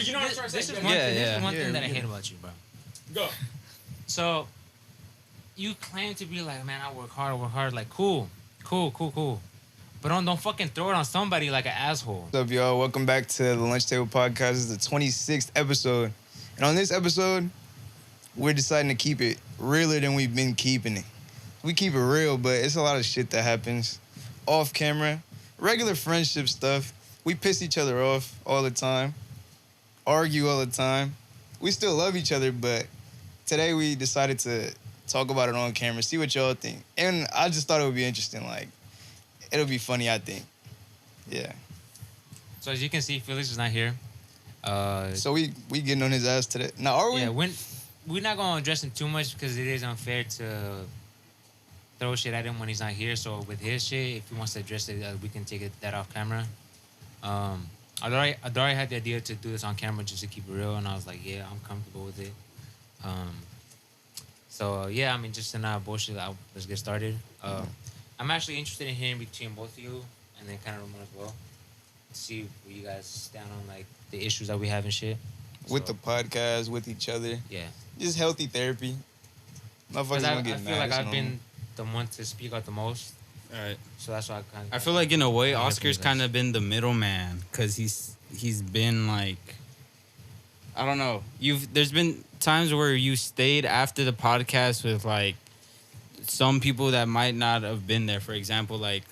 you know what I'm trying to say? This is one thing that I yeah. hate about you, bro. Go. So, you claim to be like, man, I work hard. Like, cool. But don't fucking throw it on somebody like an asshole. What's up, y'all? Welcome back to the Lunch Table Podcast. This is the 26th episode. And on this episode, we're deciding to keep it realer than we've been keeping it. We keep it real, but it's a lot of shit that happens off camera. Regular friendship stuff. We piss each other off all the time. Argue all the time. We still love each other, but today we decided to talk about it on camera, see what y'all think. And I just thought it would be interesting. Like, it'll be funny, I think. Yeah. So as you can see, Felix is not here. So we getting on his ass today. Now, are we? Yeah, we're not gonna address him too much because it is unfair to throw shit at him when he's not here. So with his shit, if he wants to address it, we can take that off camera. Adari had the idea to do this on camera just to keep it real, and I was like, yeah, I'm comfortable with it. Yeah, I mean, just to not bullshit, let's get started. I'm actually interested in hearing between both of you, and then kind of Ramon as well, see where you guys stand on like the issues that we have and shit. With the podcast, with each other. Yeah. Just healthy therapy. Motherfuckers I gonna get feel mad. like it's I've normal. been the one to speak out the most. All right. So that's why I feel like in a way, Yeah, Oscar's please, kind of been the middleman because he's been like, I don't know. There's been times where you stayed after the podcast with like some people that might not have been there. For example, like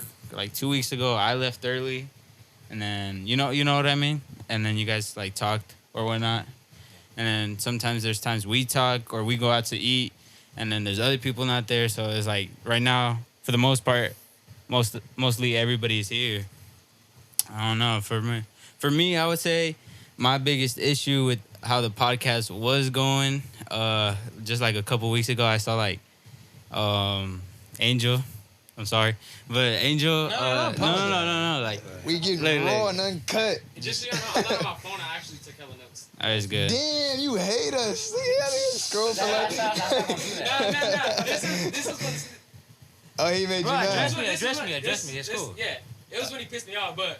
2 weeks ago, I left early, and then you know what I mean. And then you guys like talked or whatnot. And then sometimes there's times we talk or we go out to eat, and then there's other people not there. So it's like right now, for the most part, mostly everybody's here. I don't know. For me, I would say my biggest issue with how the podcast was going, just like a couple weeks ago, I saw like Angel. I'm sorry, but Angel. No. Like We getting like- raw and uncut. Just so you know, I'm not on my phone. I actually took hella notes. that was good. Damn, you hate us. Look at that scroll for like. No. This is what's. Oh, he made you Bro, mad. address me. It's cool. Yeah, it was when he pissed me off, but.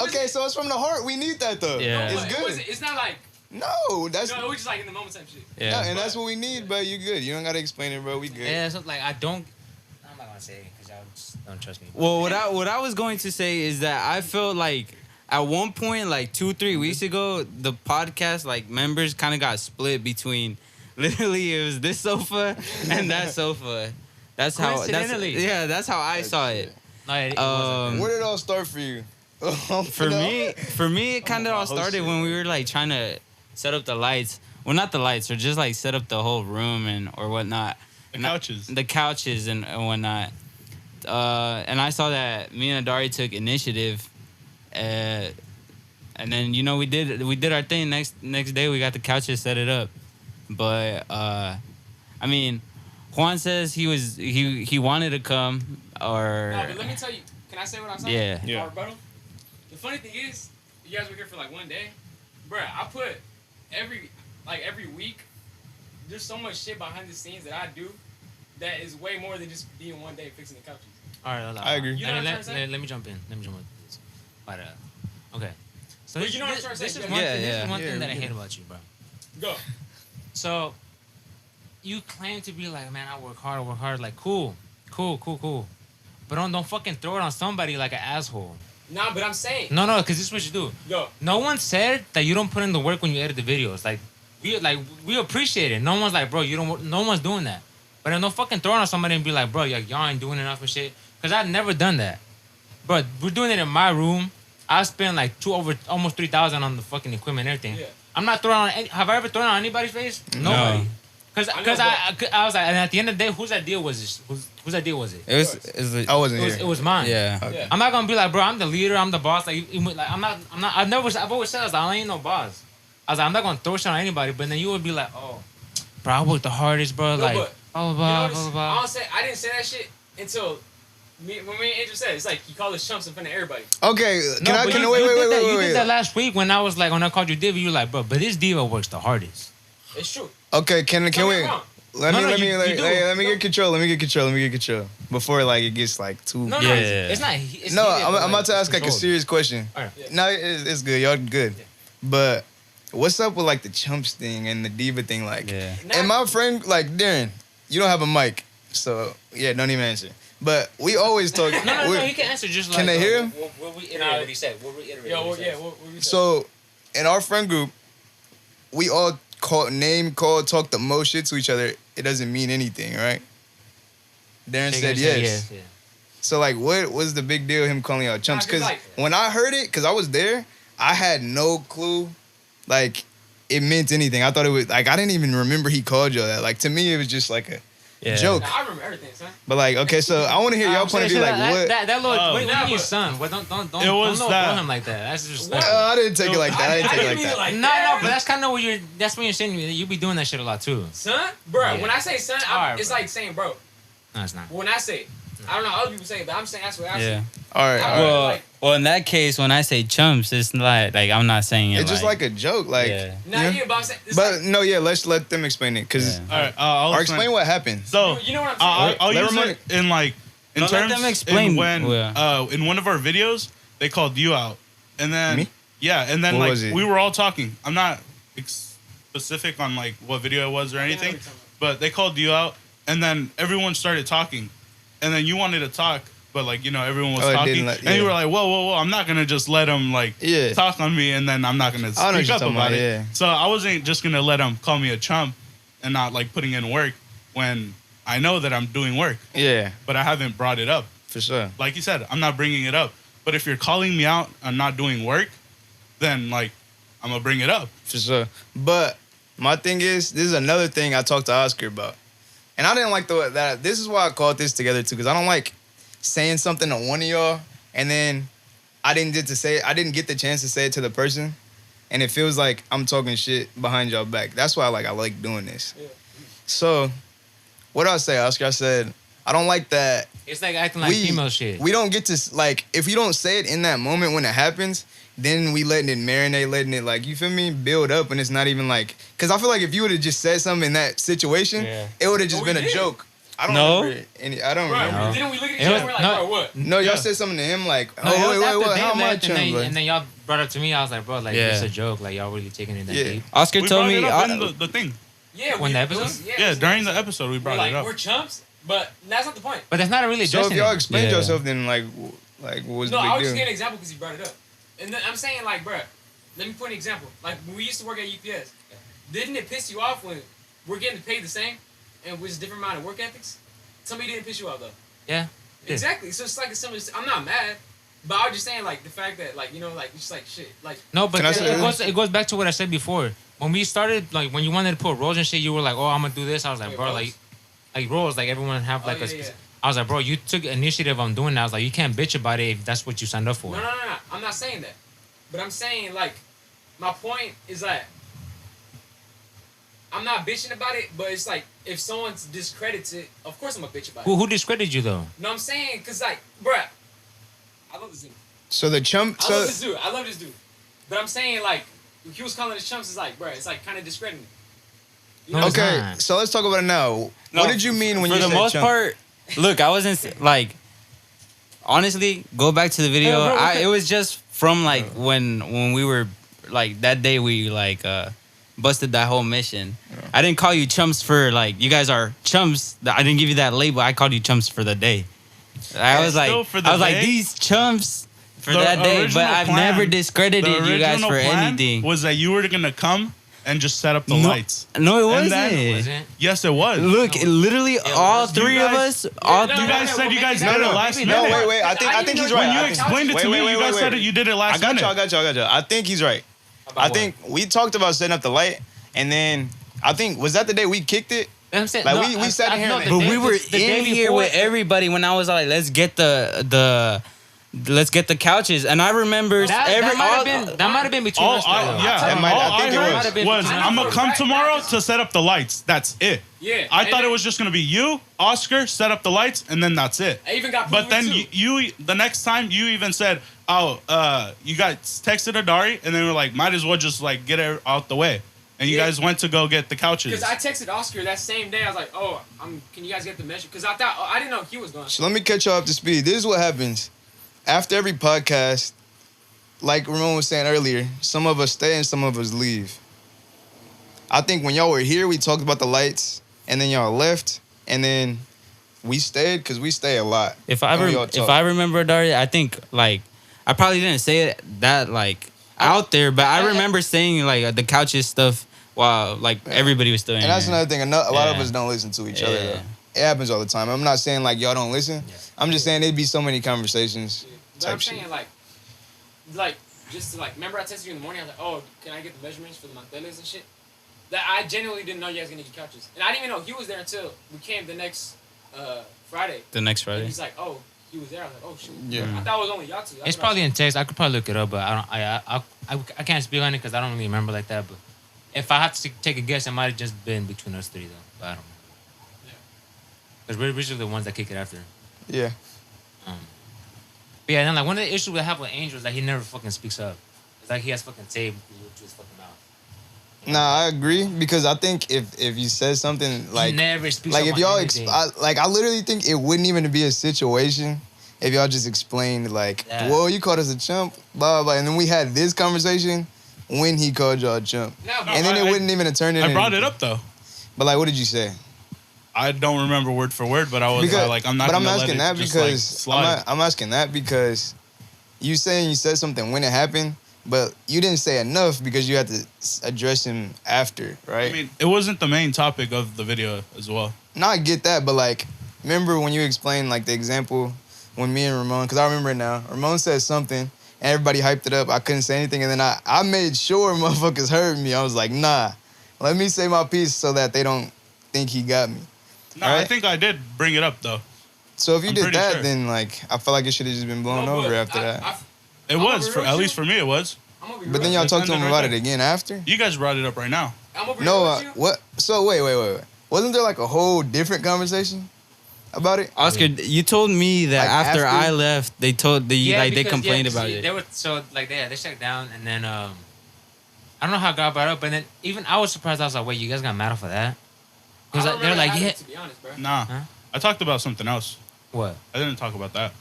Okay, so it's from the heart. We need that though. Yeah. It's good. It's not like. No, that's No, it was just like in the moment type shit. Yeah. no, and that's what we need, bro. You good. You don't gotta explain it, bro. We good. Yeah, so like I'm not gonna say it because y'all just don't trust me. Well, what I was going to say is that I felt like at one point, like 2-3 weeks ago, the podcast like members kind of got split between. Literally, it was this sofa and that sofa. That's how. Coincidentally. That's how I saw it. No, it wasn't. Where did it all start for you? For me, it kind of all started when we were like trying to set up the lights. Well, not the lights, or just like set up the whole room or whatnot. The couches and whatnot. And I saw that me and Adari took initiative, and then we did our thing. Next day we got the couches set it up, but I mean, Juan says he wanted to come or. No, but let me tell you. Can I say what I'm saying? Yeah. My rebuttal? The funny thing is, you guys were here for like one day, bruh. I put every week. There's so much shit behind the scenes that I do, that is way more than just being one day fixing the couches. All right, hold on. I agree. You know what I'm trying to say? Let me jump in. This. But okay. So But you know what I'm trying to this say? is Yeah. one Yeah, thing. This yeah. is one Yeah, thing that I yeah. hate about you, bro. Go. So you claim to be like, man, I work hard. Like, cool. But don't fucking throw it on somebody like an asshole. Nah, but I'm saying. No, because this is what you do. Go. No one said that you don't put in the work when you edit the videos. We appreciate it. No one's like, bro, no one's doing that. But then don't fucking throw it on somebody and be like, bro, y'all ain't doing enough and shit. Because I've never done that. But we're doing it in my room. I spent like almost $3,000 on the fucking equipment and everything. Yeah. I'm not throwing on. Have I ever thrown on anybody's face? Nobody. Because I was like, and at the end of the day, whose idea was this? Whose idea was it? It was I wasn't here. It was mine. yeah. Yeah. I'm not gonna be like, bro, I'm the leader, I'm the boss. Like I've always said, I ain't no boss. I was like, I'm not gonna throw shit on anybody. But then you would be like, oh, bro, I worked the hardest, bro. No, Like, but blah blah You blah know, blah blah. I didn't say that shit until when me and Andrew said it. It's like you call us chumps in front of everybody. Okay, No, but you wait, did that last week when I was like, when I called you diva, you were like, bro, but this diva works the hardest. It's true. Okay, can Don't get we? me wrong. Let No, me no, let me you let, do. hey, let me get control. Let me get control before like it gets like too. No, Yeah. It's not. It's No, heated, I'm but, about to ask like a controlled. serious question. All right. No, it's good. Y'all good. Yeah. But what's up with like the chumps thing and the diva thing? Like, Yeah. and my friend, like Darren, you don't have a mic, so yeah, don't even answer. But we always talk. No, he can answer just like. Can they hear him? We'll reiterate what he said. We'll reiterate. Yo, what he yeah, said. what we said. So, in our friend group, we all talk the most shit to each other. It doesn't mean anything, right? Darren They said gonna say yes. yeah. So, like, what was the big deal him calling y'all chumps? Nah, 'cause, Because like- when I heard it, because I was there, I had no clue, like, it meant anything. I thought it was, like, I didn't even remember he called y'all that. Like, to me, it was just like a joke. Nah, I remember everything, son. But, like, okay, so I want to hear y'all point of view, like, what? That little, Oh. what do you Nah, mean, but- son? What don't It was don't that- blow him like that. That's just What? I didn't take it like that. I didn't take it like mean that. No, but that's kind of what that's what you're saying. You be doing that shit a lot too. Son? Bro, Yeah. when I say son, Alright, it's bro. like saying bro. No, it's not. When I say it. I don't know how other people say it, but I'm saying that's what I say. Yeah. All right, all right. Well, like- well, in that case, when I say chumps, it's not like I'm not saying it. It's just like a joke, like. Yeah. Nah, Yeah. yeah, but I'm saying, it's But like, no, yeah, let's let them explain it, because Yeah. All right, I'll or explain what happened. So you know what I'm saying? I'll Let use Ramon- it in like in No, let terms them explain. in when Yeah. in one of our videos they called you out, and then Me? yeah, and then What like was it? we were all talking. I'm not specific on like what video it was or I know what anything, you're talking but they called you out, and then everyone started talking, and then you wanted to talk. But like everyone was Oh, it talking, didn't let- and you yeah. were like, "Whoa! I'm not gonna just let him like Yeah. talk on me, and then I'm not gonna I know what speak you're up talking about about, it." yeah. So I wasn't just gonna let him call me a chump and not like putting in work when I know that I'm doing work, Yeah, but I haven't brought it up. for sure. Like you said, I'm not bringing it up. But if you're calling me out on not doing work, then like I'm gonna bring it up. For sure. But my thing is, this is another thing I talked to Oscar about. And I didn't like that. This is why I called this together too, because I don't like saying something to one of y'all and then I didn't get the chance to say it to the person. And it feels like I'm talking shit behind y'all back. That's why I like doing this. Yeah. So, what did I say, Oscar? I said, I don't like that. It's like acting like female shit. We don't get to, like, if you don't say it in that moment when it happens, then we letting it marinate, letting it, like, you feel me, build up, and it's not even like, because I feel like if you would have just said something in that situation, Yeah. it would have just But we been a did. joke. I don't No. remember any. I don't Bro, remember. didn't we look at each It other was- and we're like, no. bro, what? No, y'all Yeah. said something to him like, No, it was after wait, they how am I left, chump? Like, and then y'all brought it to me. I was like, bro, like Yeah. it's a joke. Like y'all really taking it that Yeah. deep. Oscar We told brought me. it up in the thing. Yeah, When the episode? Yeah, during the episode we We're brought like, it up. we're chumps, but that's not the point. But that's not really so if addressing y'all it. explained Yeah. yourself, then like what was No, the I was big just deal? getting an example because he brought it up. And then I'm saying, like, bro, let me put an example. Like, when we used to work at UPS, didn't it piss you off when we're getting paid the same and with a different amount of work ethics? Somebody didn't piss you off, though. Yeah. Yeah. Exactly. So it's like a similar. I'm not mad, but I was just saying, like, the fact that, like, like, it's just like shit. Like, No, but Can I it say goes back to what I said before. When we started, like when you wanted to put roles and shit, you were like, "Oh, I'm gonna do this." I was like, Wait, "Bro, roles? like roles, like everyone have Oh, like yeah, a." yeah. I was like, "Bro, you took initiative on doing that." I was like, "You can't bitch about it if that's what you signed up for." no. I'm not saying that. But I'm saying, like, my point is that I'm not bitching about it, but it's like, if someone discredits it, of course I'm a bitch about it. Who discredited you though? No, I'm saying, because, like, bruh, I love this dude. So the chump. I love So this dude. I love this dude. But I'm saying, like, he was calling us chumps. It's like, bruh, it's like kind of discrediting it. You know No, what I'm it's okay, not. so let's talk about it now. No, What did you mean when for you the said most chump? part, look, I wasn't like. Honestly, go back to the video. Yeah, bro, okay. It was just from like when we were like that day we like busted that whole mission. I didn't call you chumps for like you guys are chumps. I didn't give you that label. I called you chumps for the day. I was still like for the I was like day? these chumps for The that day, but original I've plan- never The discredited you guys original for plan anything. was that you were gonna come and just set up the No. lights. No, it And wasn't. then- Wasn't? Yes, it was. Look, literally all was. three You of guys- us, all no, You three. guys said you guys did it last maybe No, minute. wait. I think he's right. When you I think- explained it to me, you guys said it. You did it I last got minute. you. I think he's right. About I what? think we talked about setting up the light, and then I think was that the day we kicked it. I'm saying, Like, no, we sat in here no, and- the But day- we were the day in here before- with everybody when I was like, let's get the let's get the couches, and I remember That might have been between All us. I, though. yeah, That might- all I think it I was. heard was, I know I'm for gonna a come fact tomorrow that- to set up the lights. That's it. Yeah. I and thought it then- was just gonna be you, Oscar, set up the lights, and then that's it. I even got But then too. you the next time you even said, "Oh, you guys texted Adari," and then we're like, "Might as well just like get it out the way." And you Yeah. guys went to go get the couches. Because I texted Oscar that same day. I was like, "Oh, can you guys get the measure?" Because I didn't know he was going. So let me catch y'all up to speed. This is what happens after every podcast. like Ramon was saying earlier, some of us stay and some of us leave. I think when y'all were here, we talked about the lights, and then y'all left, and then we stayed because we stay a lot. If I And we all if talk. I remember, Dari, I think like I probably didn't say it that like out there, but I remember saying like the couches stuff while like everybody was still in And that's here. another thing. A lot of Yeah. us don't listen to each other. Yeah. Though. It happens all the time. I'm not saying like y'all don't listen. I'm just saying there'd be so many conversations. But I'm Type shit. saying like just to like remember I texted you in the morning. I was like, oh, can I get the measurements for the manteles and shit? That I genuinely didn't know you guys gonna get couches, and I didn't even know he was there until we came the next Friday. The next And Friday. he's like, oh, he was there. I was like, oh shoot. Yeah. I thought it was only y'all two. It's probably in text. I could probably look it up, but I can't speak on it because I don't really remember like that. But if I have to take a guess, it might have just been between us three though. But I don't know. Yeah. Because we're usually the ones that kick it after. Yeah. But yeah, then like one of the issues we have with Angel is that he never fucking speaks up. It's like he has fucking tape to his fucking mouth. Nah, I agree because I think if you said something like he never speaks like up if on y'all anything. I literally think it wouldn't even be a situation if y'all just explained like, Yeah. well, you called us a chump, blah blah, and then we had this conversation when he called y'all a chump, No, but and then it wouldn't even have turned into. I brought it up though. But like, what did you say? I don't remember word for word, but I was like, I'm not. But I'm gonna asking let that it just, like, because slide. I'm asking that because you saying you said something when it happened, but you didn't say enough because you had to address him after, right? I mean, it wasn't the main topic of the video as well. No, I get that, but like, remember when you explained like the example when me and Ramon, because I remember it now. Ramon said something, and everybody hyped it up. I couldn't say anything, and then I made sure motherfuckers heard me. I was like, nah, let me say my piece so that they don't think he got me. No, I Right? think I did bring it up though. So if you I'm did pretty that, sure. then like I feel like it should have just been blown over after that. It I'm was gonna be for real at with least you. for me. It was. But then y'all Just talked to him ended about right it again after. You guys brought it up right now. I'm over No, with you. what? So wait. Wasn't there like a whole different conversation about it? Oscar, you told me that Like, after after? I left, they told they like they because- complained because about he- it. They were so like they shut down and then I don't know how it got brought up, but then even I was surprised. I was like, wait, you guys got mad for that? Because I don't they're remember like, that yeah, happening, to be honest, bro. Nah, Huh? I talked about something else. what? I didn't talk about that.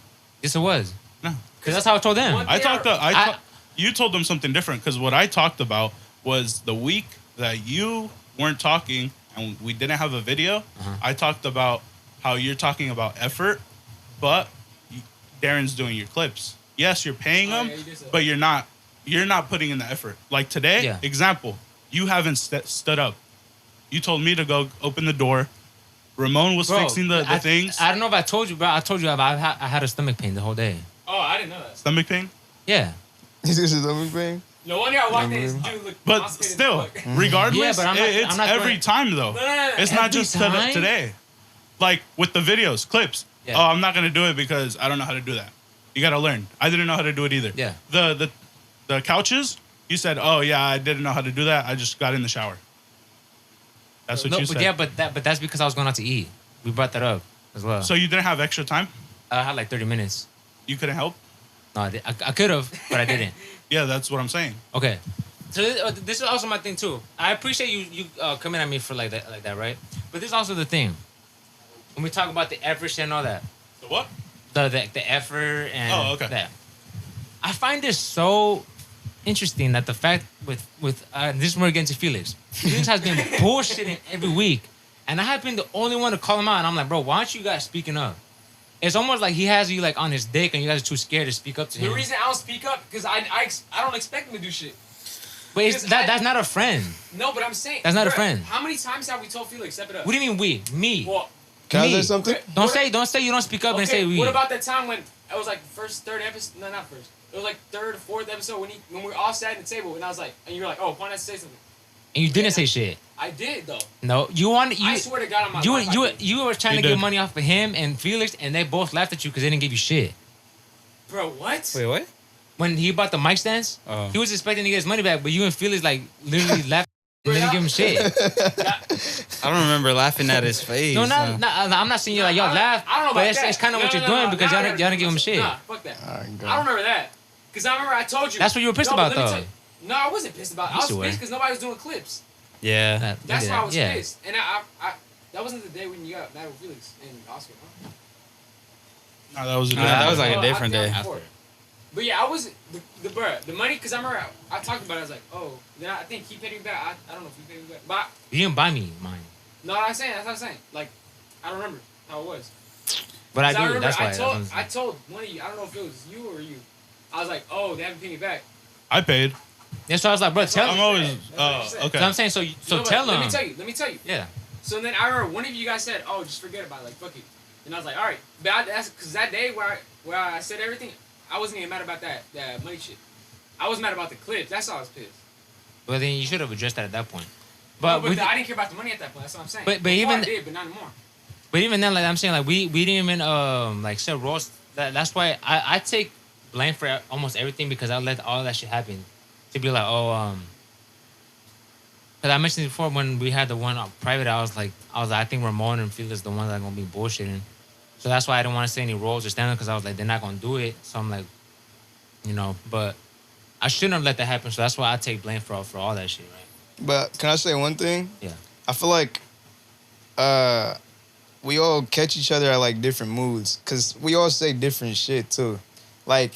Yes, it was. No. Because that's how I told them. One- I talked. I- You told them something different because what I talked about was the week that you weren't talking and we didn't have a video. I talked about how you're talking about effort, but Darren's doing your clips. Yes, you're paying Oh, him, yeah, you did say that. but you're not putting in the effort. Like today, Yeah. example, you haven't stood up. You told me to go open the door. Ramon was Bro, fixing the things. I don't know if I told you, bro. I told you I had a stomach pain the whole day. Oh, I didn't know that. Stomach pain. Yeah. Is this his other thing? No wonder I walked in. This dude looked But constipated as still, fuck. regardless, Yeah, but it's I'm not every going- time though. No. It's not Every just time? today. Like with the videos, clips. Yeah. Oh, I'm not gonna do it because I don't know how to do that. You gotta learn. I didn't know how to do it either. Yeah. The couches. You said, oh yeah, I didn't know how to do that. I just got in the shower. That's what No, you but said. yeah, but that's because I was going out to eat. We brought that up as well. So you didn't have extra time. I had like 30 minutes. You couldn't help. No, I could have, but I didn't. Yeah, that's what I'm saying. Okay. So this is also my thing too. I appreciate you coming at me for like that, right? But this is also the thing. When we talk about the effort shit and all that, The what? the effort and Oh, okay. that. I find this so interesting that the fact with this is where we get into Felix. Felix has been bullshitting every week, and I have been the only one to call him out. And I'm like, bro, why aren't you guys speaking up? It's almost like he has you like on his dick, and you guys are too scared to speak up to The him. reason I don't speak up because I don't expect him to do shit. But it's, because that's not a friend. No, but I'm saying That's not a bruh, friend. How many times have we told Felix step it up? What do you mean we? Me. Well, Can I Me. say something? okay, Don't what- say you don't speak up and okay, say we. What about that time when it was like third episode? No, not first. It was like third or fourth episode when we were all sat at the table and I was like, and you were like, oh, Juan has to say something. And you didn't say shit. I did though. No, you wanted you. I swear to God on my You life, I did. you were trying You to get did. money off of him and Felix, and they both laughed at you because they didn't give you shit. Bro, what? Wait, what? When he bought the mic stands, Oh. he was expecting to get his money back, but you and Felix like literally laughed and didn't give him shit. I don't remember laughing at his face. No, I'm not saying you like y'all laugh, I don't know but about it's, that. it's kind of what No, you're no, doing no, because no, y'all no, didn't give him shit. Nah, fuck that. All right, go. I don't remember that. Because I remember I told you. That's what you were pissed No, but about, let me though. tell you- No, I wasn't pissed about it. I Yes, was you were. pissed because nobody was doing clips. Yeah. Look That's at why I that. was Yeah. pissed. And I that wasn't the day when you got mad with Felix and Oscar, huh? No, that was a Nah, different that was day. like a Oh, different I think day. before. But yeah, I was the money because I remember I talked about it. I was like, oh, then I think he paid me back. I don't know if he paid me back, but You didn't buy me mine, no, I'm saying that's what I'm saying. Like, I don't remember how it was. but I 'Cause do. remember That's why. I told one of you. I don't know if it was you or you. I was like, oh, they haven't paid me back. I paid. That's why I was like, bro, tell I'm him. always. That's what you said. Okay. So I'm saying, so You know what? tell Let me him. tell you. Yeah. So then I remember one of you guys said, "Oh, just forget about it, like fuck it." And I was like, "All right." But that's because that day where I said everything, I wasn't even mad about that money shit. I was mad about the clips. That's all I was pissed. But then you should have addressed that at that point. But But I didn't care about the money at that point. That's what I'm saying. But Before even- I did, but not anymore. But even then, like I'm saying, like we didn't even like set roast. That's why I take blame for almost everything because I let all that shit happen. To be like, oh, because I mentioned before when we had the one private, I was like, I think Ramon and Felix the ones that are gonna be bullshitting. So that's why I didn't want to say any roles or stand up because I was like, they're not gonna do it. So I'm like, but I shouldn't have let that happen. So that's why I take blame for all that shit, right? But can I say one thing? Yeah. I feel like we all catch each other at like different moods because we all say different shit too. Like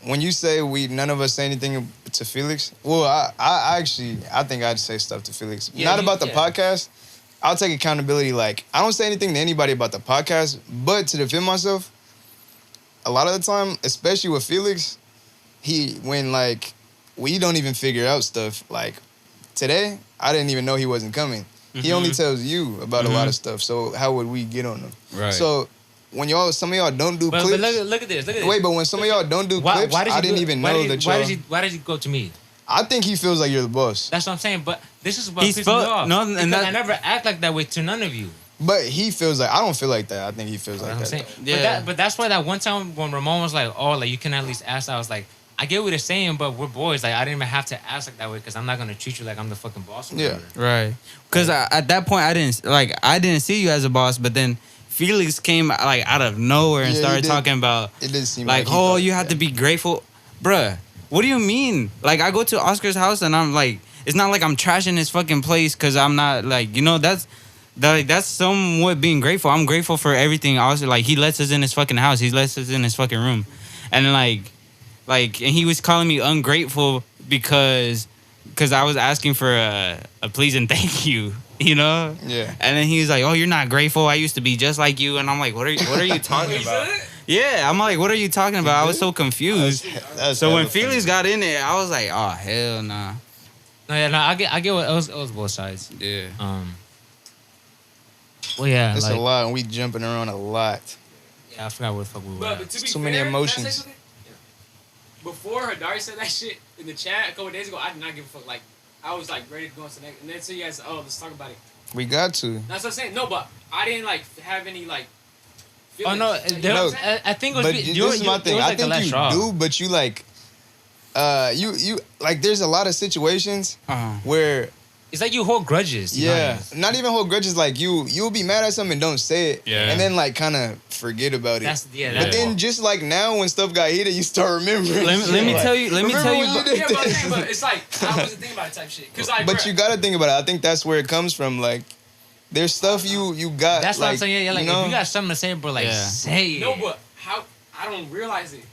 when you say none of us say anything to Felix. Well, I think I'd say stuff to Felix. Yeah, Not about the yeah. podcast. I'll take accountability. Like I don't say anything to anybody about the podcast, but to defend myself, a lot of the time, especially with Felix, when like we don't even figure out stuff. Like today, I didn't even know he wasn't coming. He only tells you about a lot of stuff. So how would we get on them? Right. So when some of y'all don't do But clips. look at this. Look at this. Wait, but when some of y'all don't do clips, I didn't even know that y'all. Why did he go to me? I think he feels like you're the boss, That's what I'm saying. But this is what He's pisses me off. no, and Because that- I never act like that way to none of you. but he feels like I don't feel like that. I think he feels like That's what I'm that. saying. Yeah. But that's why that one time when Ramon was like, "Oh, like you can at least ask," I was like, "I get what you're saying, but we're boys. Like I didn't even have to ask like that way because I'm not gonna treat you like I'm the fucking boss." Or Yeah. whatever." Right. Because at that point, I didn't see you as a boss, but then Felix came like out of nowhere and Yeah, he started did. talking about It did seem like, he oh, thought- you have to be grateful, bruh. What do you mean? Like, I go to Oscar's house and I'm like, it's not like I'm trashing his fucking place because I'm not like, that's somewhat being grateful. I'm grateful for everything. Also, like, he lets us in his fucking house. He lets us in his fucking room, and and he was calling me ungrateful because I was asking for a please and thank you, Yeah. And then he was like, "Oh, you're not grateful. I used to be just like you." And I'm like, "What are you talking Wait, you about?" said it? Yeah, I'm like, "What are you talking about?" I was so confused. That's So when hella funny. Felix got in there, I was like, "Oh hell nah." No, yeah, no, I get what it was both sides. Yeah. Well, yeah, It's like, a lot, and we jumping around a lot. yeah, I forgot where the fuck we were. But at. to be Too fair, many can I say emotions. something? Before Hadari said that shit in the chat a couple days ago, I did not give a fuck. Like I was like ready to go into the next, and then so you guys, oh, let's talk about it. We got to. That's what I'm saying. No, but I didn't like have any like. Oh no, feelings. Like, there you know was, what I'm saying? I think it was. But you- this is my it thing. was I like the think last you straw. do, but you like, you like. There's a lot of situations where, It's like you hold grudges. to be yeah, honest. not even hold grudges. Like you'll be mad at something and don't say it, Yeah. and then like kind of forget about it. That's yeah. But That's then just like now when stuff got heated, you start remembering. Let shit. me Like, tell you. Let me remember tell you. when you bu- did Yeah, but, I'm this? saying, but it's like I wasn't thinking about it type shit. Cause like, But bruh, you gotta think about it. I think that's where it comes from. Like, there's stuff you got. that's like, what I'm saying. Yeah, like you know? if you got something to say, bro, like Yeah. say it. no, but how I don't realize it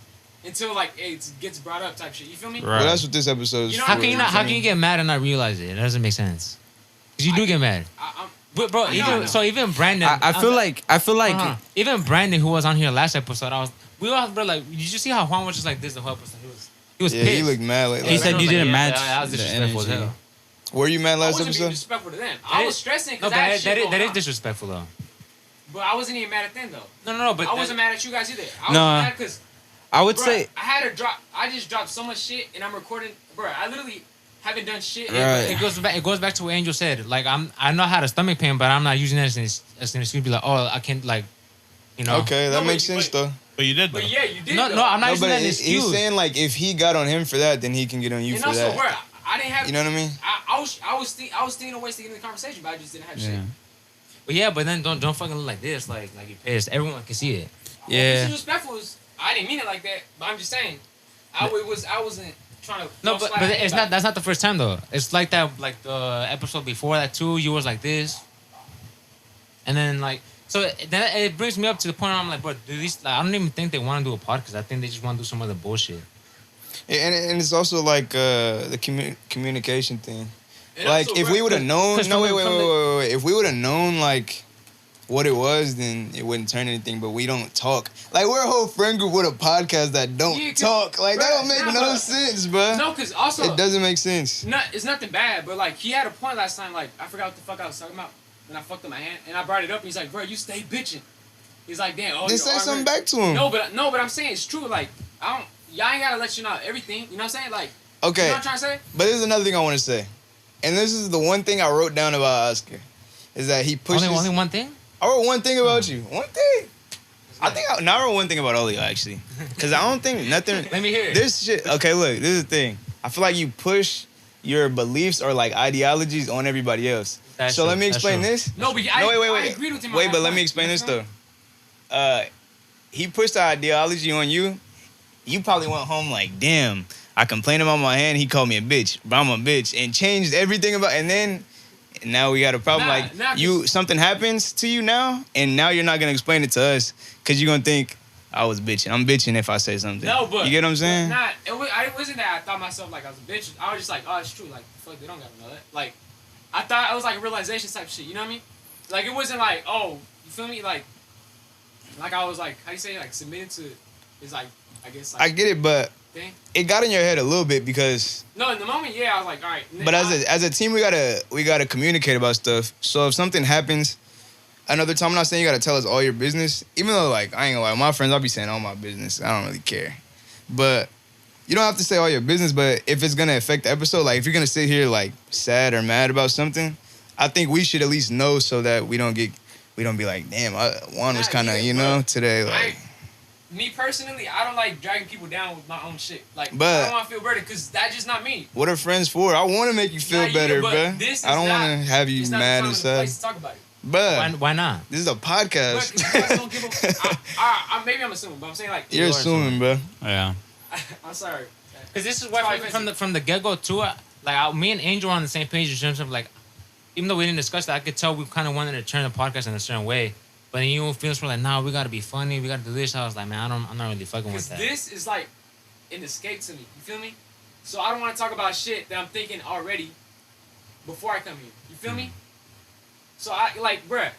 until like it gets brought up type shit. You feel me? Right. Well, that's what this episode is. You know, for, How can you not? How I can you mean. get mad and not realize it? It doesn't make sense. Cause you do get mad. I'm, But bro, I know. even Brandon. I feel like even Brandon, who was on here last episode, we all bro like. Did you see how Juan was just like this the whole episode? He was Yeah, pissed. he looked mad. Like, He Brandon said was you like, didn't yeah, match That was the disrespectful as energy. hell. were you mad I last wasn't being episode? disrespectful to them. That I is- was stressing No, because but I had that, shit that, is, going that is on. disrespectful though. But I wasn't even mad at them though. No, but I wasn't mad at you guys either. I was No. mad because I would Bruh, say I had to drop. I just dropped so much shit, and I'm recording. Bro, I literally haven't done shit. Right. It goes back. It goes back to what Angel said. Like I know how to stomach pain, but I'm not using that as an excuse. Be like, oh, I can't like, you know. Okay, that No, makes but- sense though. But you did though. But yeah, you did. No, though. no, I'm not No, using but that as an excuse. he's saying like if he got on him for that, then he can get on you And for also, that. bro, I didn't have. You know what I mean? I was thinking of ways to get in the conversation, but I just didn't have shit. yeah. But yeah, but then don't fucking look like this. Like you're pissed. Everyone can see it. Yeah. Disrespectful. I didn't mean it like that, but I'm just saying. I wasn't trying to. No, throw but slack at it's anybody. not. That's not the first time though. It's like that. Like the episode before that too. You was like this, and then like So then it brings me up to the point where I'm like, bro, do these? Like, I don't even think they want to do a podcast. I think they just want to do some other bullshit. And it's also like the communication thing. And Like also, if bro, we would have known, cause no from wait, the- wait, from wait, the- wait, wait. If we would have known like what it was, then it wouldn't turn anything. But we don't talk. Like we're a whole friend group with a podcast that don't Yeah, 'cause- talk. Like that bro, don't make nah, no but- sense, bro. No, because also It doesn't make sense. it's nothing bad, but like he had a point last time. Like I forgot what the fuck I was talking about, and I fucked up my hand, and I brought it up. And he's like, bro, you stay bitching. He's like, damn. Oh, Then you're say arguing. something back to him. No, but I'm saying it's true. Like I don't. Y'all ain't gotta let you know everything. You know what I'm saying? Like, you Okay, know what I'm trying to say? but there's another thing I want to say, and this is the one thing I wrote down about Oscar, is that he pushes. Only one thing. I wrote one thing about you. One thing. I think I wrote one thing about all of you actually, because I don't think nothing. Let me hear it. This shit. Okay, look. This is the thing. I feel like you push your beliefs or like ideologies on everybody else. That's so true, let me that's explain true. this. No, but No, wait. I agreed with him. on Wait, that but let me point. explain You this feel though. me? He pushed the ideology on you. You probably went home like, damn. I complained about my hand. He called me a bitch. But I'm a bitch, and changed everything about. And then now we got a problem. Nah, Like nah, 'cause- you, something happens to you now, and now you're not gonna explain it to us because you're gonna think I was bitching. I'm bitching if I say something. No, but you get what I'm saying? Nah, it wasn't that I thought myself like I was a bitch. I was just like, oh, it's true. Like, fuck, they don't gotta know that. Like, I thought it was like a realization type shit. You know what I mean? Like, it wasn't like, oh, you feel me? Like I was like, how do you say, like submitted to is like, I guess like I get it, but thing. it got in your head a little bit because. No, in the moment, yeah, I was like, all right. But as a team, we gotta communicate about stuff. So if something happens, another time, I'm not saying you gotta tell us all your business. Even though like I ain't gonna lie, my friends, I'll be saying all my business. I don't really care. But you don't have to say all your business. But if it's gonna affect the episode, like if you're gonna sit here like sad or mad about something, I think we should at least know so that we don't be like, damn, Juan was Nah, kind of yeah, you know today I, like. me personally, I don't like dragging people down with my own shit. Like, But- I don't want to feel better because that's just not me. What are friends for? I want to make you feel Nah, yeah, better, but bruh. this is I don't not- want to have you It's not mad the time and and the place sad. to talk about it. Bruh, Why not? this is a But podcast. 'cause you guys don't give a, maybe I'm assuming, but I'm saying like, You're assuming, bruh. Yeah. I'm sorry. Because this is why Sorry, from the get go too. Me and Angel were on the same page in terms of like, even though we didn't discuss that, I could tell we kind of wanted to turn the podcast in a certain way. But then you feel like, nah, we gotta be funny, we gotta do this. I was like, man, I'm not really fucking with Because that. this is like an escape to me. You feel me? So I don't want to talk about shit that I'm thinking already before I come here. You feel me? So I like, bruh,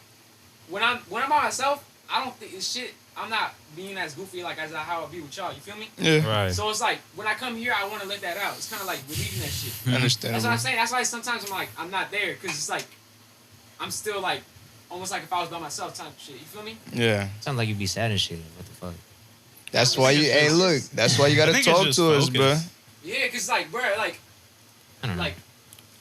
when I'm by myself, I don't think it's shit. I'm not being as goofy like as how I be with y'all. You feel me? Yeah, Right. So it's like when I come here, I want to let that out. It's kind of like relieving that shit. That's understandable. what I'm saying. That's why sometimes I'm like, I'm not there because it's like I'm still like almost like if I was by myself type shit. You feel me? Yeah, Sounds like you'd be sad and shit. What the fuck? that's why you. Hey, look, that's why you I gotta think it's talk just to us, focus. bruh. Yeah, cause like, bruh, like, I don't know. like,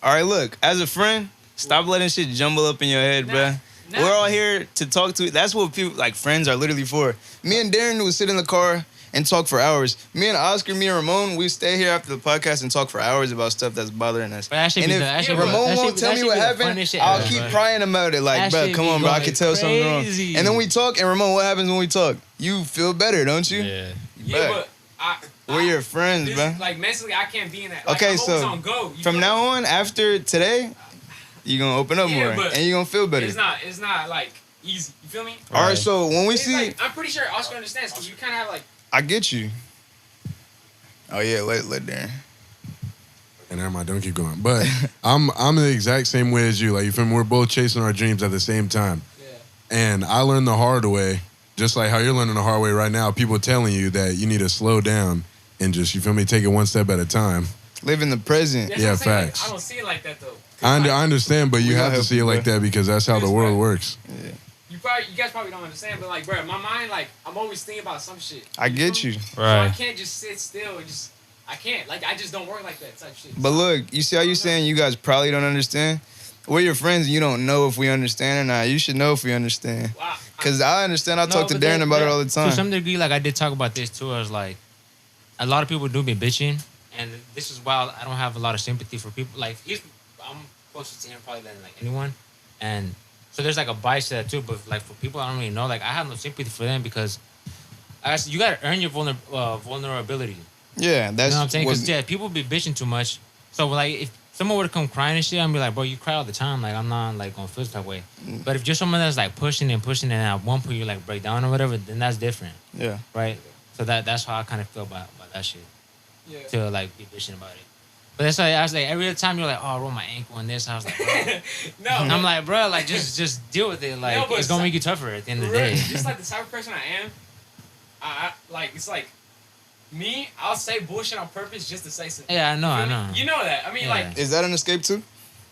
All right, look, as a friend, stop letting shit jumble up in your head, Nah, bruh. nah. We're all here to talk to. That's what people like. Friends are literally for. Me and Darren would sit in the car and talk for hours. Me and Oscar, me and Ramon, we stay here after the podcast and talk for hours about stuff that's bothering us. But that should And be if the, that should yeah, be- Ramon that should won't be- tell that me should what be the happened, funniest shit I'll ever, keep bro. prying about it. Like, That bro, shit come be on, bro, I going could tell something wrong. crazy. And then we talk, and Ramon, what happens when we talk? You feel better, don't you? Yeah. yeah, Bruh. but We're your friends, this, bro. like mentally, I can't be in that. Like, Okay, I'm always so on go. You From feel now me? on, after today, you're gonna open up Yeah, more, but and you're gonna feel better. it's not like easy. You feel me? All right, Right. so when we It's see, like, I'm pretty sure Oscar understands because you kind of have like. I get you. Oh yeah, let Darren. And never mind, don't keep going. But I'm the exact same way as you. Like you feel me? We're both chasing our dreams at the same time. Yeah. And I learned the hard way, just like how you're learning the hard way right now. People telling you that you need to slow down and just, you feel me, take it one step at a time. Live in the present. That's Yeah, what I'm saying, like, facts. I don't see it like that though. 'Cause, I like, understand, but We you gonna have to help see it you, like bro. that because that's how the Yes, world right. works. you guys probably don't understand, but like, bro, my mind, like, I'm always thinking about some shit. I get you. So I Right. can't just sit still and just. I can't. Like, I just don't work like that type shit. But look, you see how you saying you guys probably don't understand? We're your friends, and you don't know if we understand or not. You should know if we understand. Wow. Cause I understand. I No, talk to but Darren then- about it yeah, all the To time. some degree, like I did talk about this too. I was like, a lot of people do be bitching, and this is why I don't have a lot of sympathy for people. Like I'm closer to him probably than like anyone, and so there's like a bias to that too. But like for people I don't really know, like I have no sympathy for them because I guess you gotta earn your vulnerability. Yeah, You that's know what I'm saying? what- Because yeah, people be bitching too much. So like, if someone were to come crying and shit, I'm be like, bro, you cry all the time. Like, I'm not like gonna feel this type of way. But if you're someone that's like pushing and pushing, and at one point you like break down or whatever, then that's different, Yeah. right? So that's how I kind of feel about that shit. Yeah. To like be bitching about it. But that's why I was like, every time you're like, oh, I rolled my ankle and this, I was like, bro. No. I'm like, bro, like just deal with it. Like, No, but it's gonna so- make you tougher at the end of the Really, day. just like the type of person I am, I like it's like me. I'll say bullshit on purpose just to say something. Yeah, I know, You I feel me? know. You know that. I mean, Yeah. like, Is that an escape too?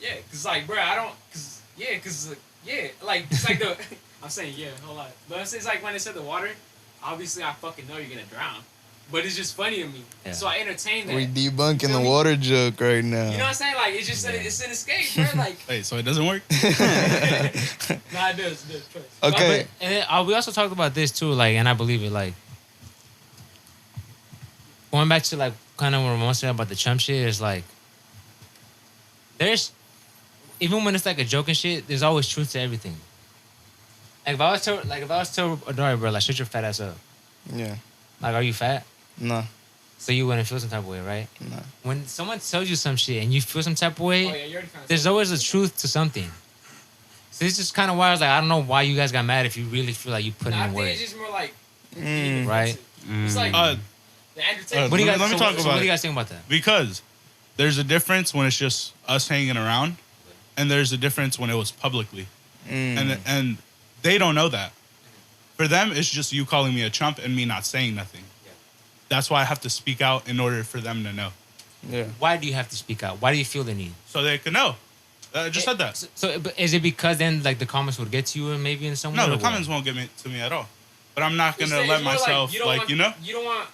yeah, cause like, bro, I don't, cause yeah, cause like, yeah, like it's like the. I'm saying yeah, a whole lot, but it's like when they said the water. Obviously, I fucking know you're gonna drown, but it's just funny to me. Yeah. So I entertain that. We debunking Feel the me? water joke right now. You know what I'm saying? Like it's just it's an escape, bro. Like Wait, so it doesn't work? nah, it does, trust. Okay. And then, we also talked about this too, like, and I believe it, like, going back to like kind of what Ramon said about the chump shit is like, there's, even when it's like a joke and shit, there's always truth to everything. Like if I was to Adari, bro, like shut your fat ass up. Yeah. Like, are you fat? Nah. So you wouldn't feel some type of way, right? Nah. When someone tells you some shit and you feel some type of way, Oh yeah, you already kind of. there's always a truth to something. So it's just kind of why I was like, I don't know why you guys got mad if you really feel like you put I in think work. it's just more like Right. It's like Uh, the Andrew Tate. What do you guys? Let me so talk what about do you it. guys think about that? Because there's a difference when it's just us hanging around, and there's a difference when it was publicly, and they don't know that. For them, it's just you calling me a chump and me not saying nothing. That's why I have to speak out in order for them to know, Yeah. Why do you have to speak out? Why do you feel the need? so they can know. I just said that. So but is it because then like the comments would get to you and maybe in some way? No, or the what? comments won't get me to me at all. But I'm not It's gonna like- let it's more myself you don't want, you know. You don't want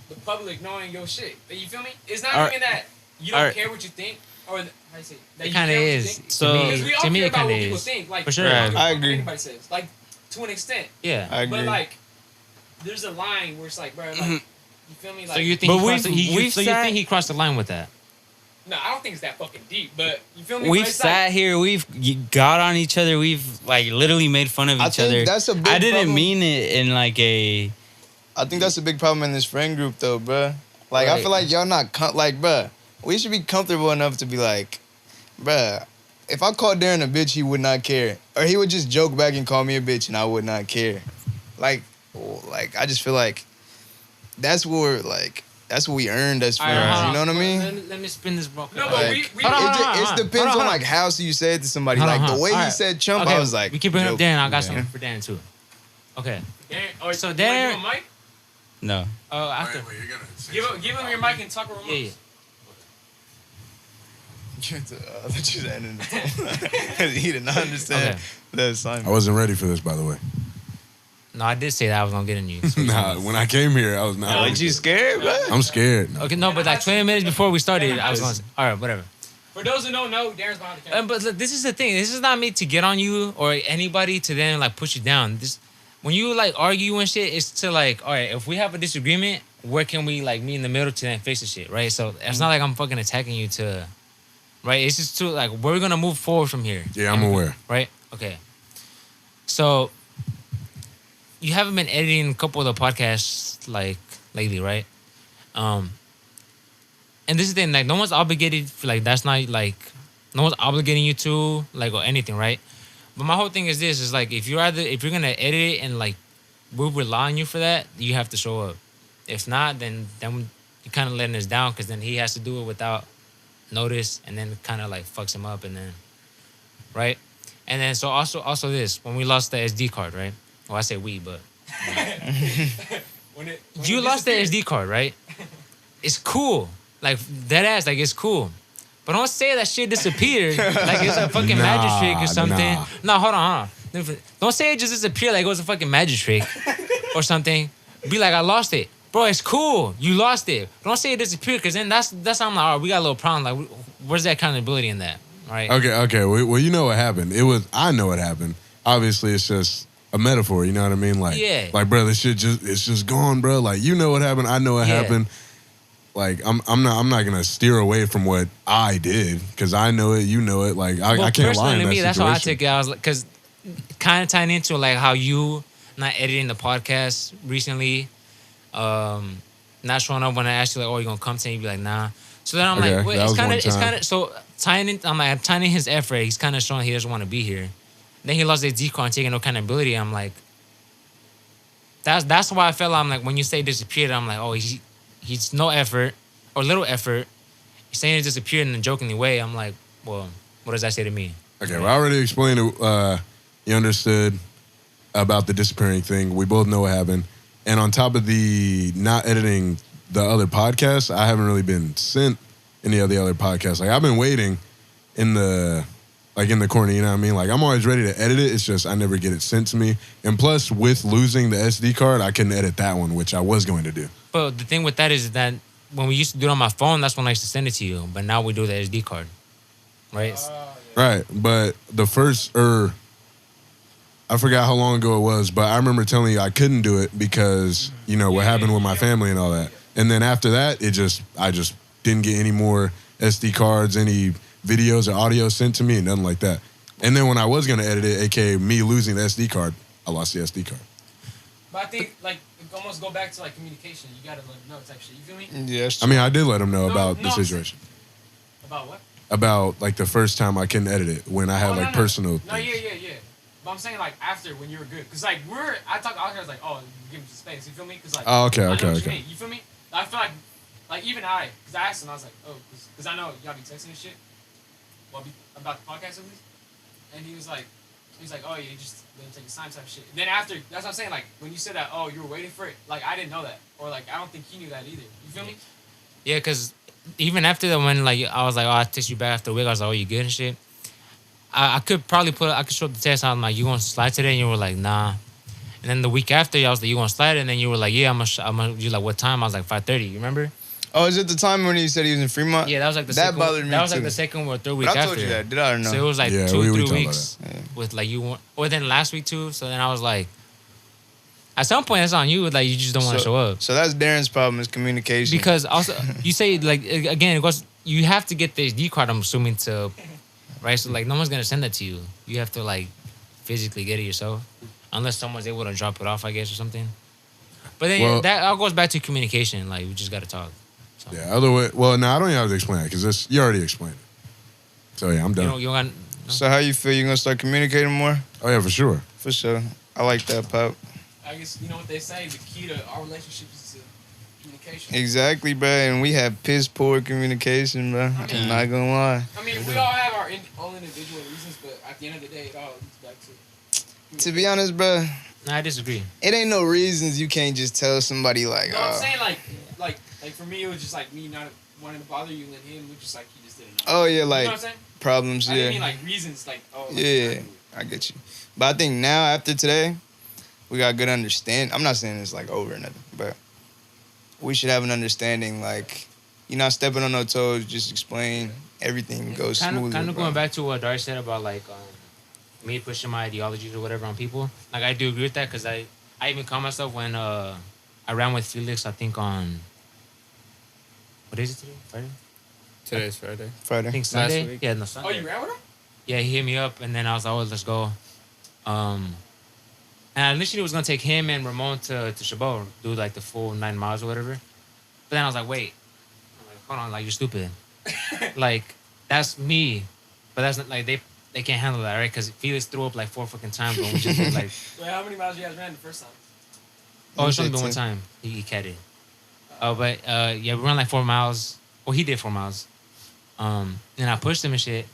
the public knowing your shit. You feel me? It's not Alright. even that you don't Alright. care what you think or how you say that It you kind of care what you is. think. So- Because we all to me, care it about kind what of people is. think. Like For sure. we don't give a I fuck what agree. Anybody says like to an extent, Yeah. I agree. but like there's a line where it's like, bro, like you feel me? Like So you think? But He crossed, we've- we've so you sat- think he crossed the line with that? no, I don't think it's that fucking deep. But you feel me? We've But it's sat like, here, we've got on each other, we've like literally made fun of I each think other. that's a big I didn't problem. mean it in like a. I think that's a big problem in this friend group, though, bruh. Like, I Right. feel like y'all not like, bruh. We should be comfortable enough to be like, bruh. If I called Darren a bitch, he would not care, or he would just joke back and call me a bitch, and I would not care. Like I just feel like that's what we earned as friends. Alright, hold You know on. what I mean? Let me spin this bro. No, but Like, we Hold on, it, hold on, it hold on. depends Hold on on. like how you say it to somebody. Hold on, Like hold the on. way he Alright. said chump, Okay, I was like, we keep bringing up joking. Darren. I got Yeah. something for Darren too. Okay. Darren, So you wanna Darren- give him a mic? No. After. Give him your mic and talk over Yeah, yeah. I thought you was ending the phone. He did not understand Okay. the assignment. I wasn't ready for this, by the way. No, I did say that I was gonna get in you. Nah, when I came here, I was not. Like, ready you for scared, bro? it. I'm scared. Okay, no, but like 20 minutes before we started, I was going to all right, whatever. For those who don't know, Darren's behind the camera. But look, this is the thing. This is not me to get on you or anybody to then like push you down. This, when you like argue and shit, it's to like, all right, if we have a disagreement, where can we like meet in the middle to then fix the shit, right? So it's not like I'm fucking attacking you to, right? It's just to like, we're gonna move forward from here. Yeah, I'm aware. Right? Okay. So you haven't been editing a couple of the podcasts like lately, right? And this is the thing, like no one's obligated for like that's not like no one's obligating you to like or anything, right? But my whole thing is this is like if you're gonna edit it and like we rely on you for that, you have to show up. If not, then you're kind of letting us down because then he has to do it without notice and then kind of like fucks him up and then right. And then so also this when we lost the SD card, right? Well, I say we, but When you it lost the disappeared. SD card, right? It's cool, like dead ass, like it's cool. But don't say that shit disappeared like it's a fucking magic trick or something. nah. No, hold on. Don't say it just disappeared like it was a fucking magic trick or something. Be like, I lost it. Bro, it's cool. You lost it. Don't say it disappeared because then that's how I'm like, all right, we got a little problem. Like, where's the accountability in that? Right? Okay. Well, you know what happened. I know what happened. Obviously, it's just a metaphor. You know what I mean? Like, Yeah. Like, bro, this shit it's just gone, bro. Like, you know what happened. I know what Yeah. happened. Like, I'm not gonna steer away from what I did because I know it. You know it. Like, I can't lie personally, in to that me, that's how I situation. take it. I was like, because kind of tying into like how you not editing the podcast recently, not showing up when I asked you like, oh, you gonna come to me? You be like, nah. So then I'm Okay, like, wait, that it's was kind one of, it's time. kind of, so I'm tying in his effort. He's kind of showing he doesn't want to be here. Then he lost his decor and taking no accountability. I'm like, that's why I felt I'm like, when you say disappeared, I'm like, oh, he's no effort or little effort. He's saying he disappeared in a jokingly way. I'm like, well, what does that say to me? Okay, well, I already explained it. You understood about the disappearing thing. We both know what happened. And on top of the not editing the other podcasts, I haven't really been sent any of the other podcasts. Like, I've been waiting in the corner, you know what I mean? Like, I'm always ready to edit it. It's just I never get it sent to me. And plus, with losing the SD card, I couldn't edit that one, which I was going to do. But the thing with that is that when we used to do it on my phone, that's when I used to send it to you. But now we do the SD card, right? Right, but the first, I forgot how long ago it was, but I remember telling you I couldn't do it because, you know, what happened with my family and all that. And then after that, I just didn't get any more SD cards, any videos or audio sent to me, nothing like that. And then when I was going to edit it, aka me losing the SD card, I lost the SD card. But I think like almost go back to like communication. You gotta let them know type shit. You feel me? Yes. I mean, I did let them know No, about no, the I'm saying- situation. About what? About, like, the first time I couldn't edit it when I had, Oh, no, like, no. personal No, things. yeah. But I'm saying like after when you were good, cause like I talked to Oscar, I was like, oh, give him some space. You feel me? Cause like Oh, okay, I know okay, what you okay. mean. You feel me? I feel like even cause I asked him, I was like, oh, cause I know y'all be texting and shit, well, about the podcast at least, and he was like, oh yeah, you just didn't take the time type shit. And then after, that's what I'm saying. Like when you said that, oh, you were waiting for it. Like I didn't know that, or like I don't think he knew that either. You feel me? Yeah, because even after that, when like I was like, oh, I text you back after a week, I was like, oh, you good and shit. I could probably I could show the text. I'm like, you want to slide today? And you were like, nah. And then the week after, I was like, you want to slide? And then you were like, yeah, I'm gonna. You like, what time? I was like, 5:30. You remember? Oh, is it the time when he said he was in Fremont? Yeah, that was like the That second. bothered me That was like too. the second or third week But I after. told you that. Did I or no? So it was like Yeah, 2 we or 3 talked about weeks that. Yeah. with like you. Or then last week too. So then I was like, at some point, it's on you. Like you just don't want to show up. So that's Darren's problem is communication. Because also you say like again it goes you have to get the SD card I'm assuming to right so like no one's gonna send that to you. You have to like physically get it yourself unless someone's able to drop it off I guess or something. But then Well- that all goes back to communication. Like we just gotta talk. So, Yeah, other way. Well, no, I don't even have to explain it because you already explained it. So yeah, I'm you done. know you got So how you feel? You gonna start communicating more? Oh yeah, for sure. For sure. I like that, Pop. I guess you know what they say. The key to our relationship is to communication. Exactly, bro. And we have piss poor communication, bro. I'm not gonna lie. I mean, we all have our own individual reasons, but at the end of the day, it all leads back to. To be honest, bro, nah, I disagree. it ain't no reasons you can't just tell somebody like, No, I'm oh, saying like for me, it was just like me not wanting to bother you, and him, we just like he just didn't know. oh yeah, You know what I'm like saying? problems, I didn't mean yeah. like reasons, like oh. Like, Yeah, I get you. But I think now after today, we got good understanding. I'm not saying it's like over or nothing, but we should have an understanding. Like, you're not stepping on no toes. Just explain everything goes smoothly. Kind of bro. going back to what Darcy said about like me pushing my ideologies or whatever on people. Like I do agree with that because I even caught myself when I ran with Felix. I think on what is it today? Friday? Today's Friday. I Friday. think Last Sunday. week. Yeah, no Oh, Sunday. you ran with him? Yeah, he hit me up and then I was like, oh, let's go. And initially it was gonna take him and Ramon to Chabot, do like the full 9 miles or whatever. But then I was like, wait, I'm like, hold on, like you're stupid. Like that's me, but that's not like they can't handle that, right? Because Felix threw up like 4 fucking times when we just did, like, Wait, how many miles you guys ran the first time? oh, it's only been That's one it. time he carried. Oh, but yeah, we ran like 4 miles. Well, he did 4 miles. And I pushed him and shit.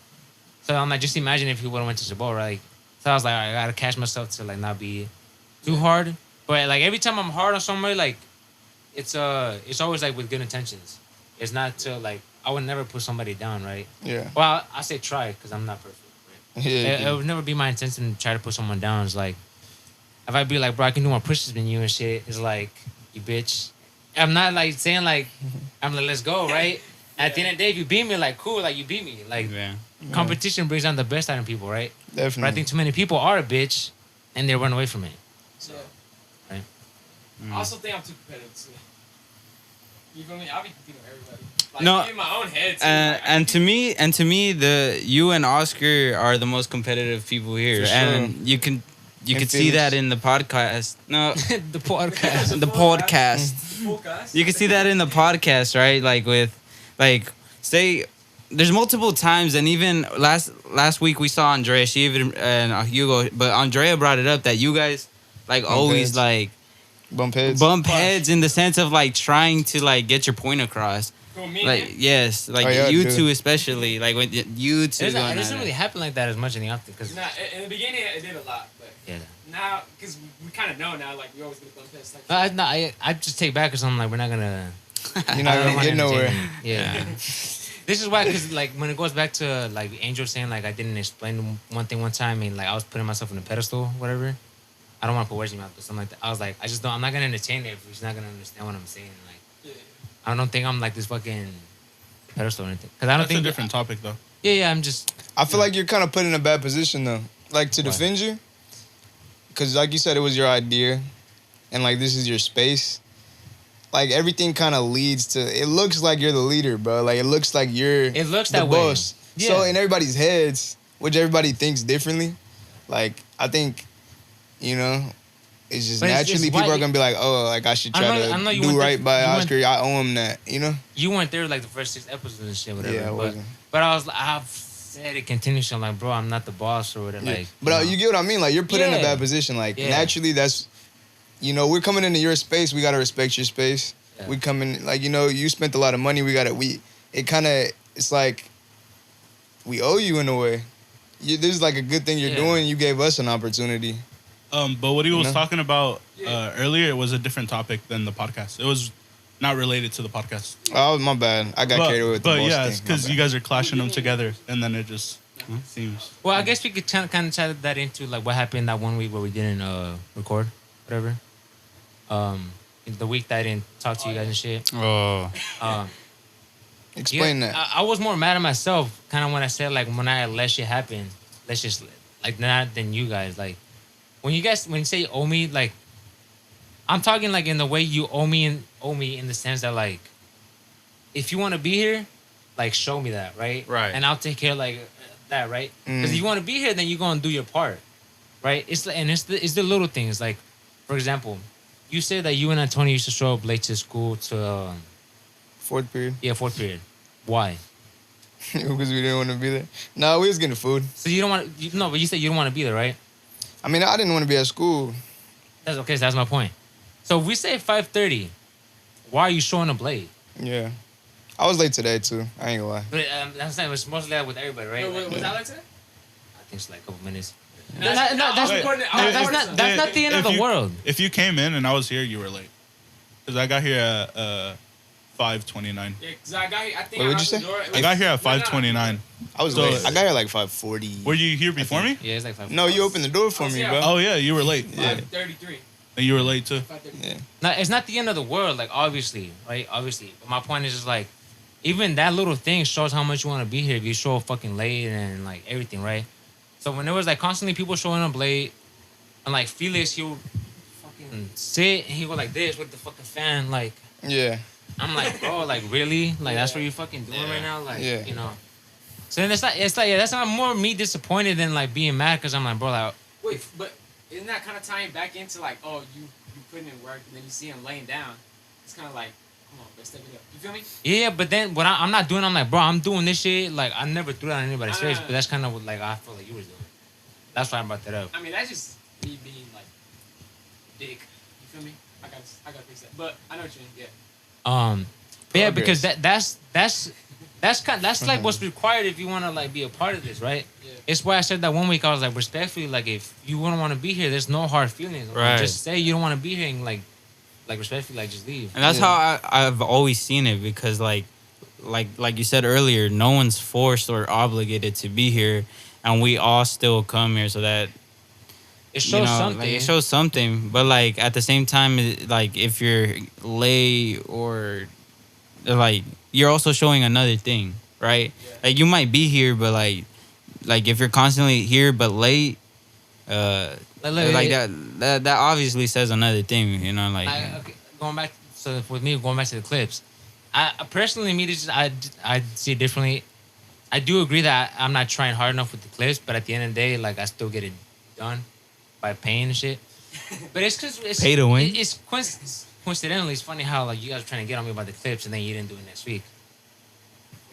So I'm like, just imagine if he would have went to Chabot, right? Like, so I was like, all right, I gotta catch myself to like not be too hard. But like every time I'm hard on somebody, like it's always like with good intentions. It's not to like I would never put somebody down, right? Yeah. Well, I say try because I'm not perfect. Right? Yeah. It would never be my intention to try to put someone down. It's like if I be like, bro, I can do more pushes than you and shit. It's like you bitch. I'm not like saying like I'm like let's go, right? At the end of the day, if you beat me, like cool, like you beat me. Like Yeah. competition brings out the best out of people, right? Definitely. But I think too many people are a bitch and they run away from it. So, Right. I also think I'm too competitive too. You feel me? I'll be competing with everybody. Like, No, in my own head too. And like, I and to me, you and Oscar are the most competitive people here, For and you can And see that Felix. in the podcast. No, The podcast. the podcast. full cast. You can see that in the podcast, right? Like with, like say there's multiple times, and even last week we saw Andrea, she even and Hugo, but Andrea brought it up that you guys like Bump always heads. like Bump heads. bump heads in the sense of like trying to like get your point across. Who, me, Like man? yes, like Oh, yeah, you dude. two especially, like when you two. It going doesn't at it. really happen like that as much in the office because Nah, in the beginning it did a lot, but yeah. now because we kind of know now, like we always get bump heads. Like, No, I just take back because I'm like we're not gonna. You're not I don't gonna wanna get nowhere. entertain it. Yeah. This is why, because like when it goes back to like Angel saying like I didn't explain one thing one time and like I was putting myself in a pedestal, whatever. I don't want to put words in your mouth, but something like that. I was like, I just don't. I'm not gonna entertain it if he's not gonna understand what I'm saying. Like, yeah. I don't think I'm like this fucking pedestal or anything. Because I don't That's a think different topic though. Yeah, I'm just. I feel like you're kind of put in a bad position though, like to Why? defend you, because like you said, it was your idea, and like this is your space. Like everything kind of leads to. It looks like you're the leader, bro. Like it looks like you're. It looks the that way. boss. So Yeah. in everybody's heads, which everybody thinks differently, like I think, you know, it's just But it's naturally people why- are gonna be like, oh, like I should I try know you to went do there- right by you went- Oscar. I owe him that, you know. You weren't there like the first 6 episodes and shit, whatever. Yeah, I but, wasn't. but I was, I've said it continuously. I'm like, bro, I'm not the boss or whatever. Yeah. Like, But you get what I mean? Like you're put in a Yeah. bad position. Like Yeah. naturally, that's, you know, we're coming into your space. We gotta respect your space. Yeah. We come in like, you know, you spent a lot of money. It kind of, it's like we owe you in a way. This is like a good thing you're Yeah. doing. You gave us an opportunity. But what he was No. talking about Yeah. earlier, it was a different topic than the podcast. It was not related to the podcast. Oh, my bad. I got carried away with the But boss yeah, thing. it's My because bad. you guys are clashing them together, and then it just seems. Well, I guess we could kind of tie that into like what happened that one week where we didn't record, whatever. The week that I didn't talk to you guys and shit. Oh, Explain Yeah, that. I was more mad at myself, kind of when I said like when I let shit happen, let's just like not than you guys. Like when you say owe me, like I'm talking like in the way you owe me in the sense that like if you want to be here, like show me that, right? Right. And I'll take care of, like that, right? Because if you want to be here, then you're gonna do your part, right? It's the little things. Like for example, you said that you and Antonio used to show up late to school to Fourth period. fourth period. Why? Because we didn't want to be there. No, we was getting food. So you don't want no, but you said you don't want to be there, right? I mean, I didn't want to be at school. That's okay. So that's my point. So if we say 5:30, why are you showing up late? Yeah. I was late today, too. I ain't gonna lie. But that's not. It's mostly that with everybody, right? Wait, was that like today? I think it's like a couple minutes. No, that's Wait, recording. no, That's not the end of the world. If you came in and I was here, you were late. Because I got here at 5:29. Yeah, because I got here. I think Wait, what'd I you say? I got here at 5:29. I was So- late. I got here like 5:40. Were you here before me? Yeah, it's like 5. No, you opened the door for me, Yeah. bro. Oh yeah, you were late. Yeah. 5:33. And you were late too. 5:33. Yeah. No, it's not the end of the world. Like obviously, right? Obviously, but my point is just like, even that little thing shows how much you want to be here. If you show up fucking late and like everything, right? So when there was like constantly people showing up late, and like Felix, he would fucking sit and he go like this with the fucking fan, like. Yeah. I'm like, bro, like really? Like that's what you're fucking doing right now? Like, Yeah. you know. So then it's like yeah, that's not more me disappointed than like being mad because I'm like, bro, like, Wait, but isn't that kind of tying back into like, oh, you putting in work and then you see him laying down? It's kind of like, come on, let's step it up. You feel me? yeah, but then what I'm not doing, I'm like, bro, I'm doing this shit. Like I never threw that on anybody's face, but that's kind of what like I feel like you was doing. That's why I brought that up. I mean, that's just me being like, dick. You feel me? I gotta fix that. But I know what you mean. Yeah. But yeah, because Progress. that's like what's required if you want to like be a part of this, right? Yeah. It's why I said that one week. I was like, respectfully, like if you wouldn't want to be here, there's no hard feelings. Like, Right. just say you don't want to be here and like respectfully, like just leave. and that's how I've always seen it because like you said earlier, no one's forced or obligated to be here, and we all still come here so that It shows something. Like, it shows something, but like at the same time, like if you're late or like you're also showing another thing, right? Like you might be here, but like if you're constantly here but late, like that obviously says another thing, you know, like. Okay, going back, so with me going back to the clips, I personally, me, this I see it differently. I do agree that I'm not trying hard enough with the clips, but at the end of the day, like I still get it done by paying and shit. But it's because it's Pay to win? It's coincidentally, it's funny how like you guys are trying to get on me about the clips and then you didn't do it next week.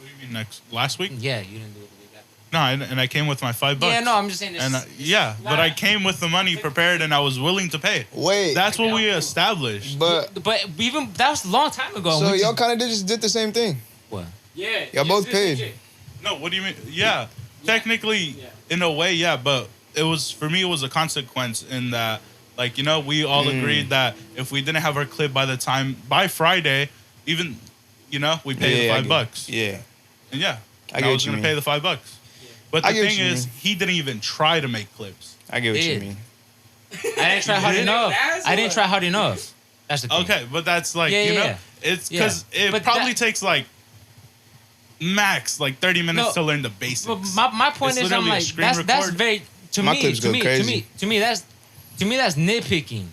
What do you mean last week? Yeah, you didn't do it the week after. No, and I came with my $5. Yeah, no, I'm just saying this. And but I came with the money prepared, and I was willing to pay. Wait, That's what we established. but But even that was a long time ago. so We y'all just- kind of just did the same thing. what? Yeah. Y'all both paid. legit. No, what do you mean? Yeah, technically, Yeah. in a way, yeah, but it was for me. It was a consequence in that, like, you know, we all agreed that if we didn't have our clip by Friday, even, you know, we paid Yeah, the $5. Yeah, And yeah, I and get I was what you gonna pay mean. the $5. But I the get what thing you is, mean. he didn't even try to make clips. I get what you Yeah. mean. I didn't try hard did? enough. That's I didn't what- try hard enough. That's the thing. Okay, but that's like, Yeah, you know, yeah. it's Yeah. because it But probably that- takes like max like 30 minutes No, to learn the basics. But my point It's is, I'm literally a like, screen that's record. very My clips go crazy. to me that's nitpicking.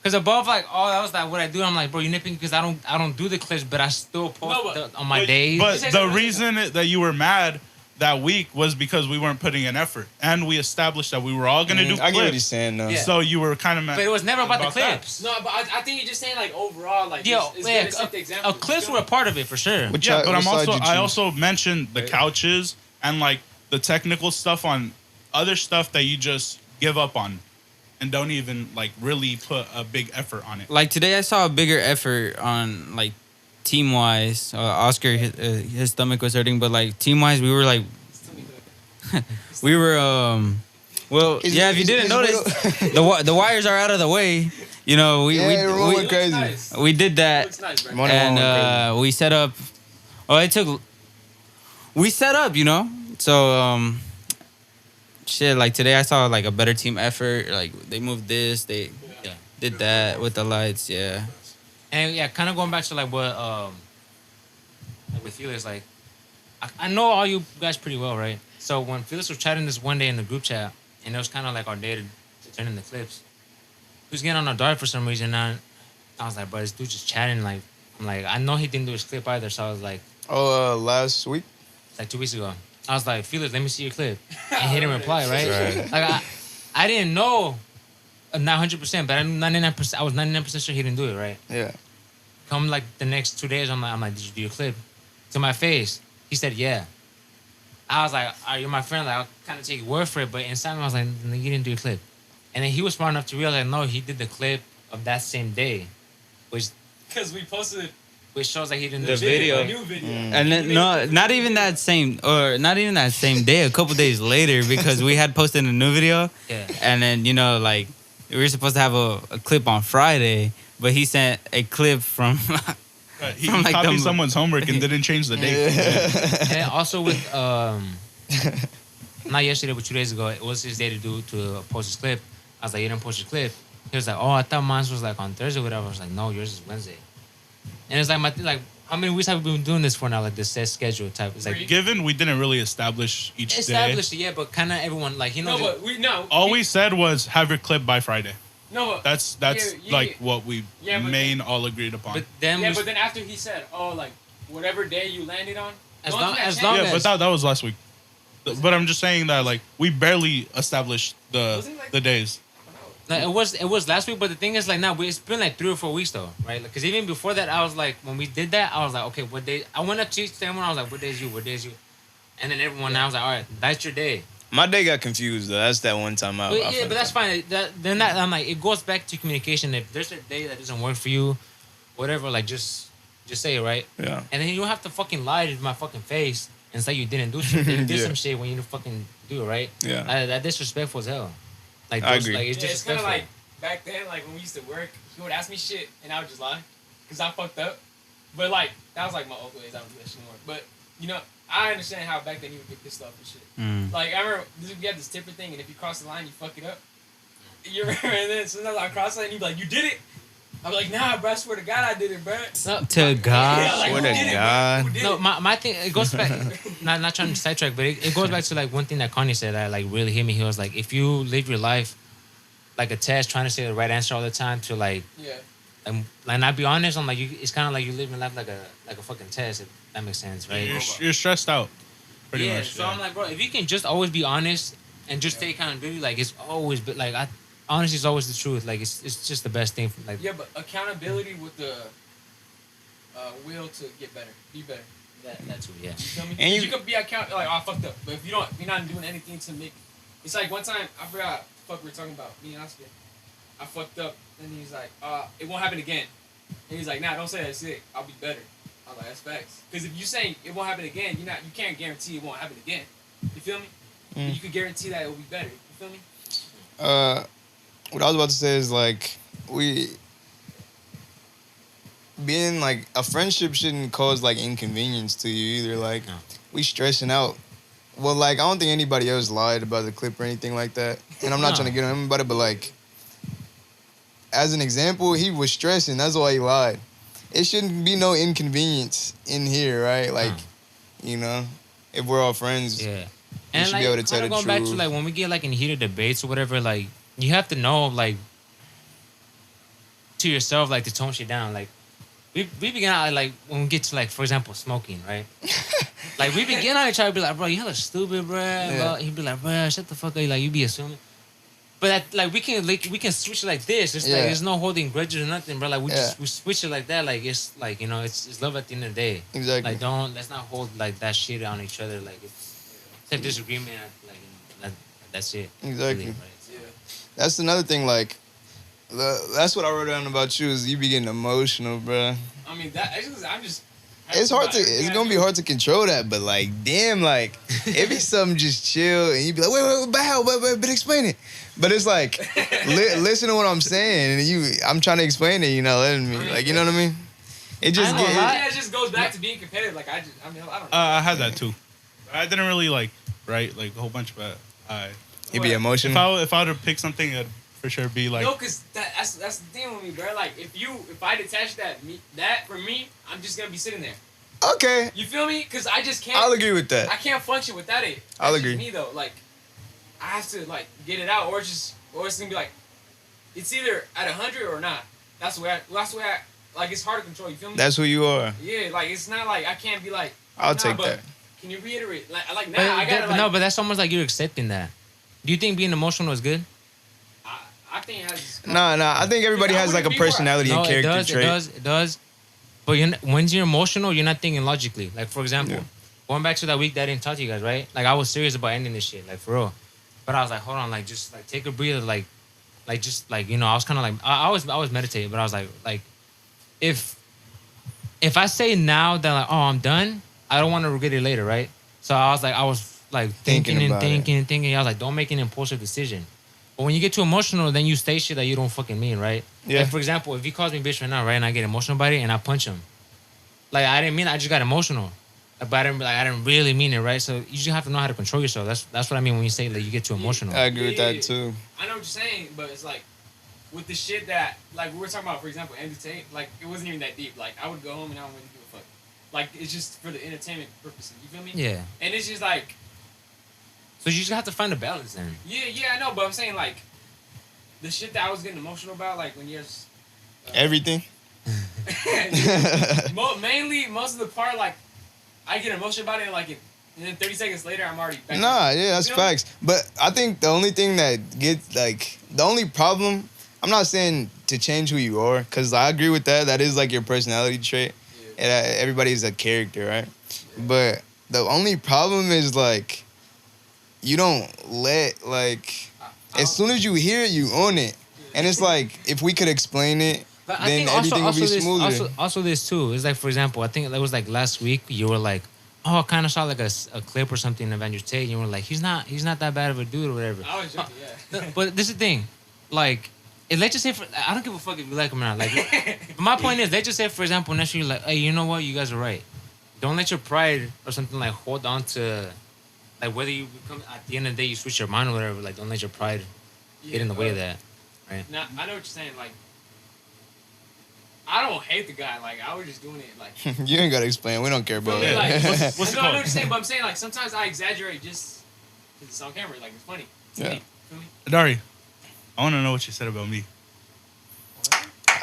Because above like all that was like what I do, I'm like, bro, you nitpicking because I don't do the clips, but I still post No, but- on my But- days. But Say the something. reason that you were mad that week was because we weren't putting in effort, and we established that we were all gonna do I get what he's clips. saying though. Yeah. So you were kind of mad. But it was never about the that. clips. No, but I think you're just saying like overall, like Yeah, it's yeah, good to set the example. clips were a part of it for sure. Which Yeah, side- but which side you I choose? also mentioned the couches and like the technical stuff on other stuff that you just give up on, and don't even like really put a big effort on it. Like today, I saw a bigger effort on like team wise. Oscar, his stomach was hurting, but like team wise, we were like, we were well, Is yeah. it- If you is- didn't is notice, the wires are out of the way. You know, Yeah, Ramon went crazy. Nice. we did that. Looks nice, bro. Ramon And went crazy. we set up. Oh, it took. We set up, you know. So shit. Like today, I saw like a better team effort. Like they moved this, they Yeah. did that with the lights. Yeah. And yeah, kind of going back to like what like with Felix, like I know all you guys pretty well, right? So when Felix was chatting this one day in the group chat, and it was kind of like our day to turn in the clips, he was getting on our dart for some reason, and I was like, bro, this dude just chatting. Like, I'm like, I know he didn't do his clip either, so I was like, Last week. like 2 weeks ago, I was like, Felix, let me see your clip, and he didn't reply, right? Right. Like I didn't know, not 100%, but I knew 99%. I was 99% sure he didn't do it, right? Yeah. Come like the next 2 days, I'm like, did you do your clip? To my face, he said, yeah. I was like, all right, you're my friend. Like, I'll kind of take your word for it. But inside me, I was like, no, you didn't do your clip. And then he was smart enough to realize, no, he did the clip of that same day, which Because we posted shows that he didn't The do his video. a new video. And then no, not even that same day. A couple days later, because we had posted a new video, Yeah. and then you know, like we were supposed to have a clip on Friday, but he sent a clip from. Right, he From, like, copied the- someone's homework and didn't change the date. And then also with not yesterday, but 2 days ago, it was his day to post his clip. I was like, you didn't post your clip. He was like, oh, I thought mine was like on Thursday or whatever. I was like, no, yours is Wednesday. And it's like how many weeks have we been doing this for now? Like this set schedule type. It's like Given we didn't really establish each established, day, yeah, but kind of everyone like he No, knows. but we no. all we said was have your clip by Friday. No, but That's Yeah, like what we Yeah, but- main all agreed upon. but then yeah, we, but then after he said, "Oh, like whatever day you landed on." As the only long- thing that as changed- long yeah, as- but that was last week. But I'm just saying that like we barely established Wasn't it like- the days. like, it was last week. But the thing is, like now it's been like 3 or 4 weeks though, right? Because even before that, I was like, when we did that, I was like, okay, what day? I went up to each everyone. I was like, what day is you? What day is you? And then everyone, I was like, all right, that's your day. My day got confused though. That's that one time out. But, yeah, but that's fine. I'm like, it goes back to communication. If there's a day that doesn't work for you, whatever, like just say it, right? Yeah. And then you don't have to fucking lie to my fucking face and say you didn't do something. You did Yeah. some shit when you didn't fucking do it, right? Yeah. That disrespectful as hell. Like, I those- agree. Like, it's Yeah, it's kind disrespectful. of like back then, like when we used to work, he would ask me shit and I would just lie because I fucked up. But like that was like my old ways. I don't do that shit anymore. But you know, I understand how back then you would get pissed off and shit. Mm. Like I remember we had this tipper thing, and if you cross the line, you fuck it up. You remember? And then sometimes I cross the line, you'd be like, "You did it." I'm like, "Nah, bro. I swear to God, I did it, bro." No, To God. Yeah, like, Swear who to did it, bro? God. Who did No, it? my thing, it goes back, not trying to sidetrack, but it goes back to like one thing that Kanye said that like really hit me. He was like, if you live your life like a test, trying to say the right answer all the time to like not be honest, I'm like, it's kind of like you live your life like a fucking test, if that makes sense, right? You're stressed out, pretty yeah, much. so yeah. I'm like, bro, if you can just always be honest and just take accountability, like it's always, but like honesty is always the truth. Like it's just the best thing. Like Yeah, but accountability with the will to get better, be better. That too, yeah. You feel me? And And you- you could be account like, oh, I fucked up. But if you're not doing anything to make, it's like one time I forgot what we were talking about, me and Oscar. I fucked up, and he's like, it won't happen again. And he's like, nah, don't say that's it. I'll be better. I was like, that's facts. Because if you say it won't happen again, you can't guarantee it won't happen again. You feel me? Mm. You can guarantee that it will be better. You feel me? What I was about to say is like being like a friendship shouldn't cause like inconvenience to you either. Like No. we stressing out. Well, like I don't think anybody else lied about the clip or anything like that. And I'm not No. trying to get on him about it, but like as an example, he was stressing. That's why he lied. It shouldn't be no inconvenience in here, right? Like, you know, if we're all friends. Yeah. You should be able to tell kinda the going back to truth. like when we get like in heated debates or whatever, like you have to know like to yourself like to tone shit down. Like we begin out like when we get to like for example smoking, right? Like we begin on each other, be like, bro, you hella stupid, bro. Yeah. He'd be like, bro, shut the fuck up. Like you be assuming. But that, like we can switch it like this. It's like Yeah. there's no holding grudges or nothing, bro. Like we Yeah. we switch it like that. Like it's like you know it's love at the end of the day. Exactly. Like let's not hold like that shit on each other. Like it's a disagreement. Like that's it. Exactly. Really, right? Yeah. That's another thing. Like, that's what I wrote down about you is you be getting emotional, bro. I mean, I'm just. It's hard to. It's gonna be hard to control that, but like, damn, like, it be something just chill, and you be like, wait, but how? But explain it. But it's like, listen to what I'm saying, and I'm trying to explain it. You know, letting me, like, you know what I mean? It just I ain't gonna lie. Yeah, it just goes back to being competitive. Like I don't know. I had that too. I didn't really like write like a whole bunch, but it be if emotional. I were to pick something, it'd for sure be like No, cause that's the thing with me, bro. Like if I detach that from me, I'm just gonna be sitting there. Okay, You feel me? Cause I just can't. I'll agree with that. I can't function without it. That's I'll just agree. Me though, like I have to like get it out, or it's gonna be like it's either at 100 or not. That's the way. Like it's hard to control. You feel me? That's who you are. Yeah, like it's not like I can't be like. I'll nah, take but that. Can you reiterate? Like now But, I gotta like. no, but that's almost like you're accepting that. Do you think being emotional is good? I think it has. Nah. I think everybody I has like a wouldn't be personality No, and character trait. It does. But when you're emotional, you're not thinking logically. Like for example, Yeah. going back to that week that I didn't talk to you guys, right? Like I was serious about ending this shit, like for real. But I was like, hold on, like just like take a breather, like just like you know, I was kind of like I was meditating, but I was like if I say now that like oh I'm done, I don't want to regret it later, right? So I was like Thinking thinking about and thinking. I was like, don't make an impulsive decision. But when you get too emotional, then you say shit that you don't fucking mean, right? Yeah. Like for example, if he calls me bitch right now, right, and I get emotional about it and I punch him, like I didn't mean it, I just got emotional. But I didn't really mean it, right? So you just have to know how to control yourself. That's what I mean when you say that you get too emotional. I agree with Yeah. that too. I know what you're saying, but it's like with the shit that like we were talking about, for example, entertain. Like it wasn't even that deep. Like I would go home and I wouldn't give a fuck. Like it's just for the entertainment purposes. You feel me? Yeah. And it's just like So you just have to find a balance then. yeah, I know, but I'm saying like the shit that I was getting emotional about, like when you're Everything. mainly most of the part, like I get emotional about it, and like and then 30 seconds later, I'm already back. Nah, yeah, that's You know? facts. But I think the only thing that gets like the only problem. I'm not saying to change who you are, cause I agree with that. That is like your personality trait, and everybody's a character, right? But the only problem is like you don't let like as soon as you hear it, you own it, and it's like if we could explain it, But then everything would be this, smoother. Also, this too is like, for example, I think that was like last week. You were like, "Oh, I kind of saw like a clip or something of Andrew Tate." And you were like, "He's not that bad of a dude or whatever." I was joking, yeah. But this is the thing, like, let's just say, I don't give a fuck if you like him or not. Like, but my point is, let's just say, for example, next year you're like, "Hey, you know what? You guys are right. Don't let your pride or something like hold on to, like, whether you become at the end of the day you switch your mind or whatever. Like, don't let your pride get in the way of that." Now I know what you're saying. Like I don't hate the guy. Like I was just doing it. Like You ain't gotta explain. We don't care about Yeah, that. like, What's it I know called? what you're saying, but I'm saying like sometimes I exaggerate just because it's on camera. Like it's funny. To Yeah. me. Feel me? Dari, I want to know what you said about me.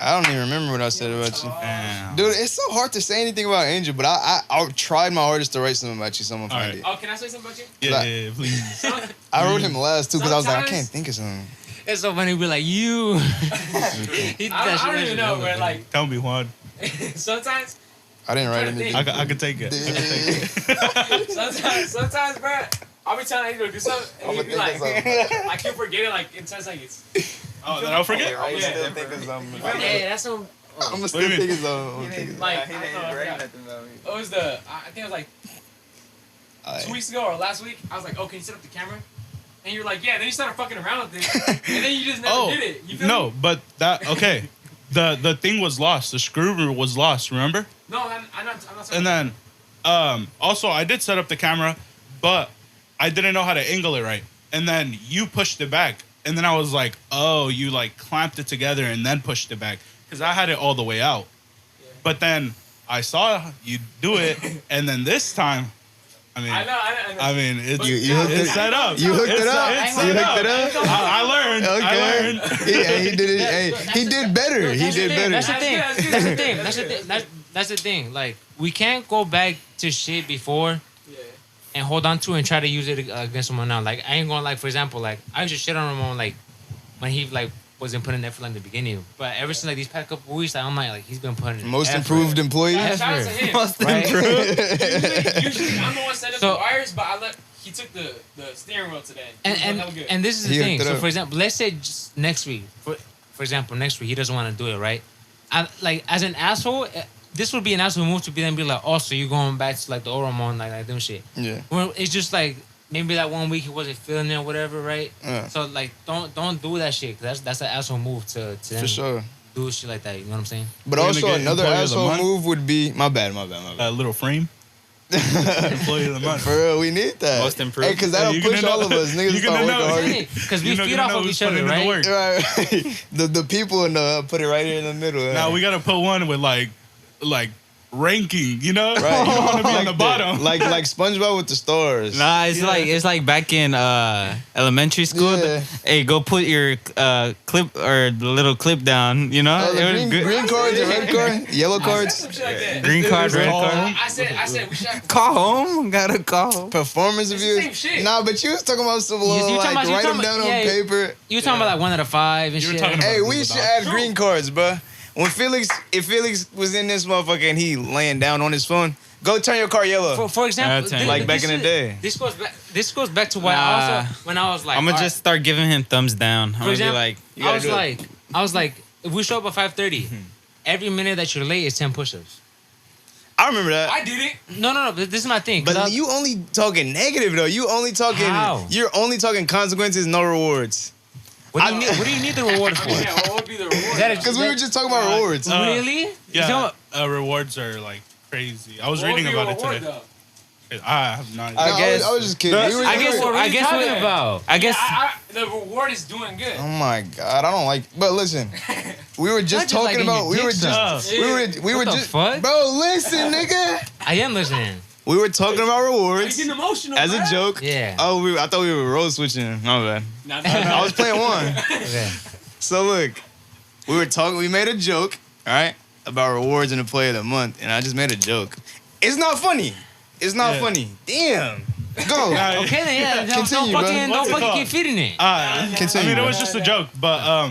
I don't even remember what I said about you. Damn. Dude, it's so hard to say anything about Angel, but I tried my hardest to write something about you. Someone find Alright. it. Oh, can I say something about you? Yeah, please. Some- I wrote him last too because I was like, I Sometimes- can't think of something. It's so funny to be like, you. He did that I shit don't last even year. know, bro. Like Tell me, Juan. sometimes I didn't write I'm trying to anything. I could take it. I could take it. sometimes, bro, I'll be telling you to do something, and I'ma you be think like, of something. I keep forgetting, like, in 10 seconds. Oh, then I'll forget. I'm Yeah. still thinking something. Hey, that's some, I'm still What do you mean? thinking something. I'm thinking. like, He I didn't don't know, I bring forgot. nothing about me. It was I think it was like 2 Alright. weeks ago or last week. I was like, oh, can you set up the camera? And you're like, yeah. Then you started fucking around with it, and then you just never Oh, did it. You feel no, me? but that okay. The thing was lost. The screw was lost. Remember? No, I'm not talking And then, also I did set up the camera, but I didn't know how to angle it right. And then you pushed it back, and then I was like, oh, you like clamped it together and then pushed it back because I had it all the way out. Yeah. But then I saw you do it, and then this time, I mean, I know. I mean, it's, You hooked it's it- set up. You hooked It's it up. it's You set hooked it up. I learned. I Okay. learned. Yeah, he did it. Hey, he did better. He did better. That's the thing. That's good, That's the that's thing. good. That's the thing. That's the thing. Like we can't go back to shit before Yeah. and hold on to it and try to use it against someone now. Like I ain't going like for example, like I used to shit on Ramon like when he like wasn't putting in effort like in the beginning. But ever since like these past couple weeks, like, I'm like he's been putting in Most effort. improved employee. Shout out to him. Must Right. improve. Usually I'm the one setting up So- the wires, but he took the steering wheel today. And It was hella good. and this is the He thing. hooked it So up. for example, let's say just next week, for example, next week he doesn't want to do it, right? I like as an asshole, this would be an asshole move to be then be like, oh, so you going back to like the old Ramon, like them shit. Yeah. Well, it's just like maybe that 1 week he wasn't feeling it or whatever, right? Yeah. So like don't do that shit. 'Cause that's an asshole move to For them sure. do shit like that. You know what I'm saying? But We're gonna also get another employee of the asshole month. move would be my bad. A little frame. Employee of the month. For real, we need that. Most improved. Hey, cause that'll You push gonna all know- of us. Niggas you start gonna working know. harder. Because we You're not feed gonna off know of who's each other, putting in the right? work. Right. the people in the put it right here in the middle. Now we gotta put one with like ranking, you know? Right. You don't want to be on the Like bottom. like SpongeBob with the stars. Nah, it's like back in elementary school. Yeah. Hey, go put your clip or the little clip down. You know, Oh, the it was green, good. green cards and red card, yellow cards. Some shit like that. Green card, red called- card. I said we should have Call home. Gotta call. Performance It's the reviews. same shit. Nah, but you was talking about some little you like talking about- you write them talking down about- on yeah, paper. You were talking about like 1 out of 5 and You were shit. talking about- Hey, we Google should Docs. add green cards, bruh. When if Felix was in this motherfucker and he laying down on his phone, go turn your car yellow. For example, That's it. Like back in the day. This goes back to why I Nah. also when I was like, I'm gonna alright, just start giving him thumbs down. I'm for gonna be example, like, You gotta I was like, if we show up at 5:30, every minute that you're late is 10 push-ups. I remember that. I did it. No. This is my thing. 'cause But I- you only talking negative though. You only talking. How? You're only talking consequences, no rewards. what do you need the reward for? Yeah, what would be the reward? that a- Because we were just talking about rewards. Really? You Yeah, talking about- rewards are like crazy. I was What would reading be a about it reward, today. though? I have no idea. I guess- was just kidding. The- We were- I guess What are you what talking about? I guess. The reward is doing good. Oh my god, I don't like. But listen, we were just Not just like talking in about. your We were dick just. suck. We were the just. fuck? Bro, listen, nigga. I am listening. We were talking about Are you rewards getting emotional? as a bruh? joke. Yeah. Oh, I thought we were role switching. My bad. Nah, I was playing one. Okay. So look, we were talking. We made a joke, all right, about rewards in the play of the month, and I just made a joke. It's not funny. It's not Yeah. funny. Damn. Go. Nah, Okay then, yeah. Continue, bro. Don't What's it fucking called? keep feeding it. Continue. I mean, it bro. was just a joke, but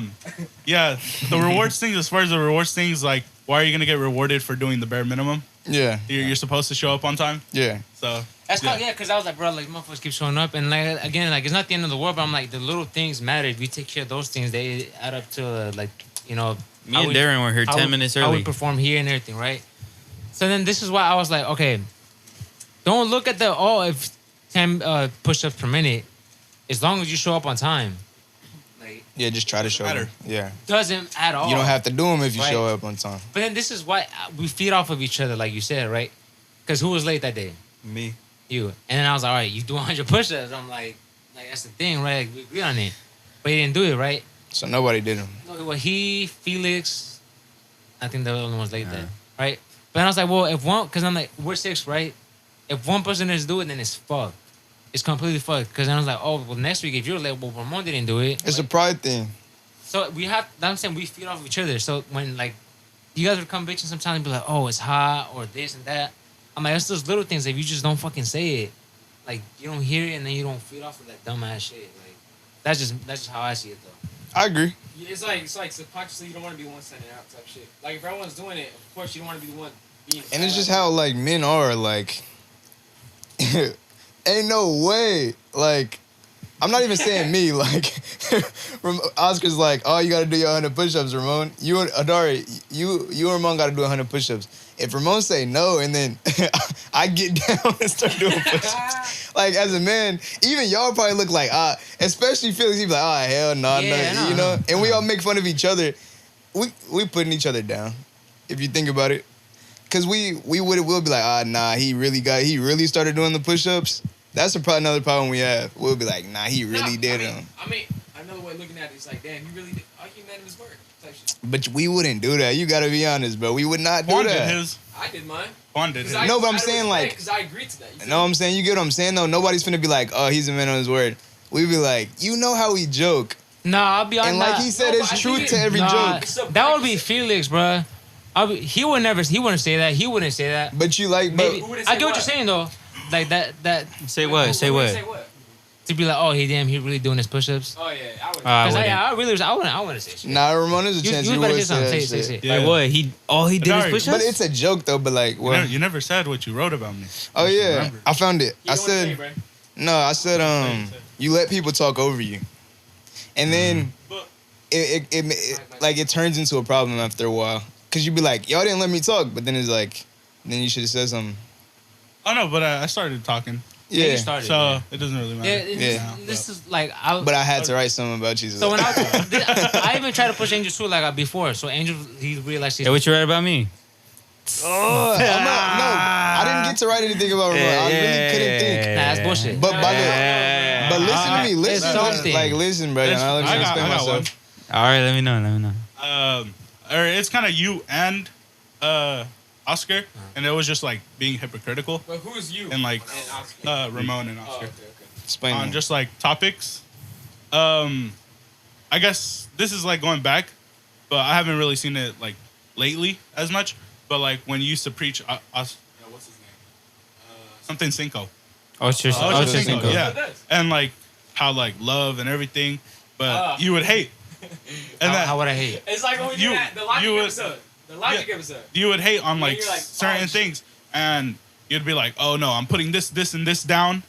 yeah, the rewards thing. As far as the rewards things, like, why are you gonna get rewarded for doing the bare minimum? Yeah. You're supposed to show up on time, Yeah. so That's yeah. called, yeah, because I was like, bro, like, motherfuckers keep showing up. And, like, again, like, it's not the end of the world, but I'm like, the little things matter. If you take care of those things, they add up to, like, you know, Me and Darren were here 10 minutes How we early. perform here and everything, right? So then this is why I was like, okay, don't look at the, if 10 push-ups per minute, as long as you show up on time. Like, Yeah. Just try to show Matter. them. Yeah. doesn't at all. You don't have to do them if you Right. show up on time. But then this is why we feed off of each other, like you said, right? Because who was late that day? Me. You. And then I was like, all right, you do 100 push-ups. I'm like that's the thing, right? Like, we agree on it. But he didn't do it, right? So nobody did them. No, well, he, Felix, I think the only ones late then, right? But then I was like, well, if one, because I'm like, we're 6, right? If one person doesn't do it, then it's fucked. It's completely fucked. Because then I was like, oh, well, next week, if you're late, well, Ramon didn't do it. It's a Like, pride thing. so we have, I'm saying we feed off of each other. So when, like, you guys would come bitching sometimes and be like, oh, it's hot or this and that. I'm like, it's those little things. If you just don't fucking say it, like, you don't hear it and then you don't feed off of that dumbass shit. Like, that's just how I see it, though. I agree. It's like subconsciously you don't want to be the one sending out type shit. Like if everyone's doing it, of course you don't want to be the one being And it's just how like men are like. Ain't no way. Like, I'm not even saying me. Like, Oscar's like, oh, you gotta do your 100 push-ups, Ramon. You and Adari, you and Ramon gotta do 100 push-ups. If Ramon say no, and then I get down and start doing push-ups, like as a man, even y'all probably look like especially Felix. He be like, oh hell no, Yeah, no, you know. And we all make fun of each other. We putting each other down, if you think about it. Cause we'll be like, nah, he really started doing the push-ups. That's another problem we have. We'll be like, nah, he really did them. I mean, another way of looking at it is like, damn, you really did. Are you man of his word? Type shit. But we wouldn't do that. You gotta be honest, bro. We would not do Juan did that. his. I did mine. Juan did his. No, but I'm saying, like- because I agreed to that. You You feel know what me? I'm saying? You get what I'm saying though? Nobody's finna be like, oh, he's a man on his word. We be like, you know how we joke. Nah, I'll be honest. And like he said, No, it's but I truth think to every joke. It's a That would be practice. Felix, bro. He wouldn't say that. He wouldn't say that. But you like, Maybe Who wouldn't I say get what what? you're saying though. Like that Say what? Say Who would what? Say what? to be like, oh, he really doing his push-ups. Oh yeah, I would. I Cause wouldn't. I wouldn't say shit. nah, Ramon, there's a chance You you better would say something. say Say that say shit. say. Yeah. Like what? All he did is Adari, push But ups. it's a joke though. But like, well, You never said what you wrote about me. oh Just yeah, remember. I found it. You I know what I'm saying, said, bro? no, I said, you let people talk over you, and then But it like it turns into a problem after a while. Cause you be like, y'all didn't let me talk, but then it's like, then you should have said something. oh no, but I started talking, Yeah, Yeah, you started. so yeah. it doesn't really matter. Yeah, Yeah. this is like but I had to write something about you. so when I even tried to push Angel too like before. So Angel he realized she's Hey, what you write about me? Oh, I didn't get to write anything about Ramon. I really couldn't think. Nah, that's bullshit. But by Yeah. the, but listen to me, listen, something. like listen, bro. I'll let me explain myself. All right, let me know. Or it's kind of you and Oscar, and it was just like being hypocritical, But who's you? and like Oscar. Ramon and Oh, Oscar okay, okay. Explain. on that. just like topics. I guess this is like going back, but I haven't really seen it like lately as much. But like when you used to preach, what's his name? Something Cinco. Ocho Ocho Cinco. Cinco. Yeah, It does. and like how like love and everything, but you would hate, and how would I hate? It's like when we do You- that, the logic you would- episode. The logic episode. you would hate on like you're like, certain oh, things, and you'd be like, oh no, I'm putting this, and this down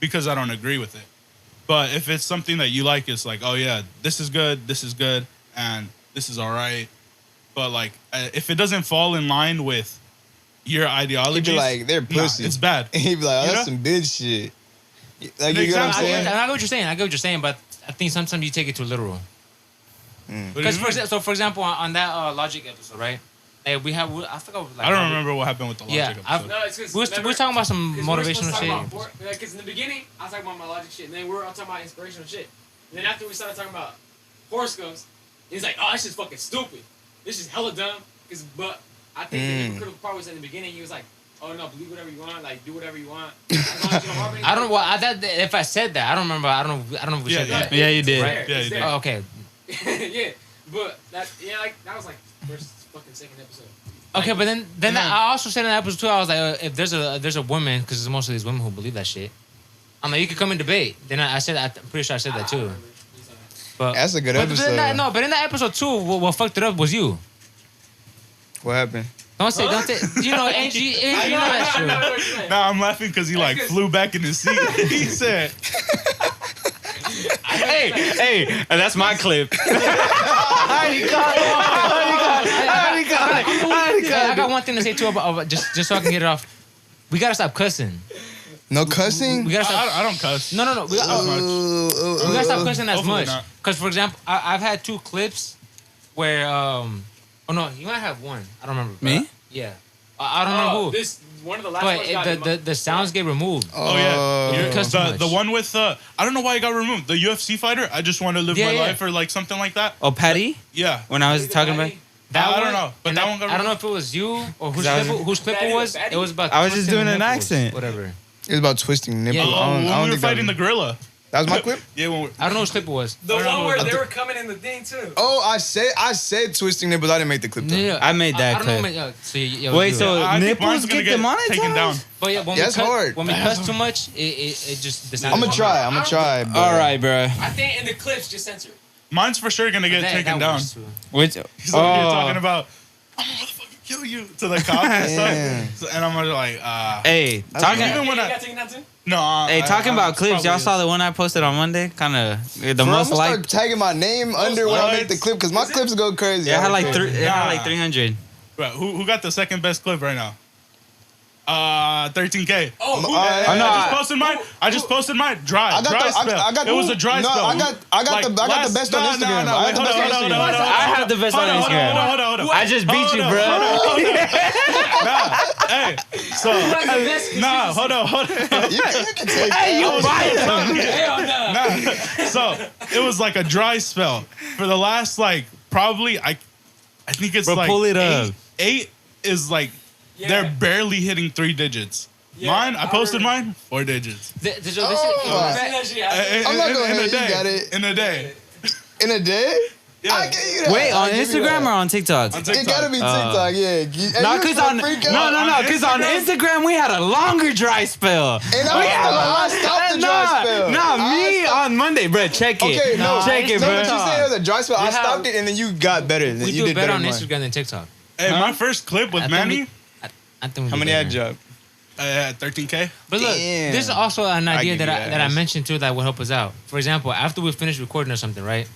because I don't agree with it. But if it's something that you like, it's like, oh yeah, this is good, and this is all right. But like, if it doesn't fall in line with your He'd ideology, be like, they're pussy. it's bad. He'd be like, oh, You that's know? some bitch shit. Like, you get what I'm I saying? get what you're saying. I get what you're saying, but I think sometimes you take it too literal. What do you Because mean? for example, on that Logic episode, right? Like I forgot. Like, I don't remember what happened with the logic Yeah, episode. No, it's because We were talking about some motivational shit. Because in the beginning, I was talking about my logic shit, and then we were all talking about inspirational shit. And then after we started talking about horoscopes, he's like, "Oh, this is fucking stupid. This is hella dumb." But I think the hypocritical part was in the beginning. He was like, "Oh no, believe whatever you want, like do whatever you want." As long as you don't harm I don't know. anybody." If I said that, I don't remember. I don't know if we said that. Yeah, you did. Right? Yeah, you It's did. there. Oh, okay. Yeah, but that was like first fucking second episode. Okay, but then I also said in that episode too. I was like, if there's a woman, because it's most of these women who believe that shit. I'm like, you could come and debate. Then I said, I'm pretty sure I said that too. But That's a good but episode. But in that episode too, what fucked it up was you. What happened? Don't say. You know, Angie, you know that's true. Nah, I'm laughing because he like flew back in his seat. He said, Hey, that's my clip. I got one thing to say too about just so I can get it off. We gotta stop cussing. No cussing? We gotta stop. I don't cuss. No. We gotta stop cussing as Hopefully much. not. Because for example, I've had 2 clips where oh no, you might have one. I don't remember. Me? But, yeah. I don't know who. This one of the last But ones got the sounds get removed. Oh yeah, You cuss too much. the one with I don't know why it got removed. The UFC fighter. I just want to live Yeah, my yeah. life or like something like that. Oh, Patty? Yeah. When I was talking about. That I don't one- know, but and that one got I don't know if it was you or That was- whose clip it Fatty, was. fatty. It was about. I was just twisting doing an nipples, accent. Whatever. It was about twisting nipples. Yeah. I don't when we were think fighting the that, gorilla. that was my clip? Yeah, when we, I don't know whose clip it was. The I don't one know. where I they think- were coming in the thing too. Oh, I said twisting nipples. I didn't make the clip though. Yeah, I made that I don't know, clip. so yeah, Wait, do so it. I think mine's nipples gonna get get demonetized? taken down. But yeah, when That's we cut, hard. when we cuss too much, it just the sound. I'm gonna try. I'm gonna try. But All right, bro. I think in the clips just censor it. Mine's for sure gonna get taken down. Which? He's like, you're talking about. I'm a motherfucker. kill you to the cop and Damn. stuff. So, and I'm like, Hey, That's talking. good. even when You I got taken down too? no, Hey, talking about clips, y'all saw the the one I posted on Monday? Kind of the Bro, I'm most gonna start liked. tagging my name under when I make the likes. clip because my clips go crazy. Yeah, it had like Crazy. it had like Nah. 300. who got the second best clip right now? 13K. Oh, who- Oh, I no, just posted mine. I just posted mine. Dry I got dry the- I- spell. I got- it was a dry no, spell. I got the best on Instagram. I Wait, got the best on hold on, Instagram. hold on. I have the best on Instagram. Hold on. I just beat you, bro. Hey, so nah, hold on. You can take Hey, you that. biased. Hell no. Nah. So it was like a dry spell for the last like probably I think it's Bro, like pull it up. Eight is like Yeah. they're barely hitting 3 digits. Yeah, Mine, I posted remember. mine 4 digits. Did you Oh. See that shit? I'm not gonna in a hate you, day. got it. In a day. In a day? Yeah. I give you that. Wait, I'll on give you Instagram that. or on TikTok? On It TikTok. gotta be TikTok, yeah. And No, you cause still on freak out? cause on Instagram we had a longer dry spell. And I stopped the dry spell. Me on Monday, bro. Check it. Okay, no, check it, no, bro. but you said it was a dry spell. I We have- stopped it, and then you got better. We You do did better on than mine. Instagram than TikTok. Hey, my first clip with I think Manny, I think we How do many better. had dropped? 13K. But look, Damn. this is also an idea give that you I that. that I mentioned too that will help us out. For example, after we finish recording or something, right?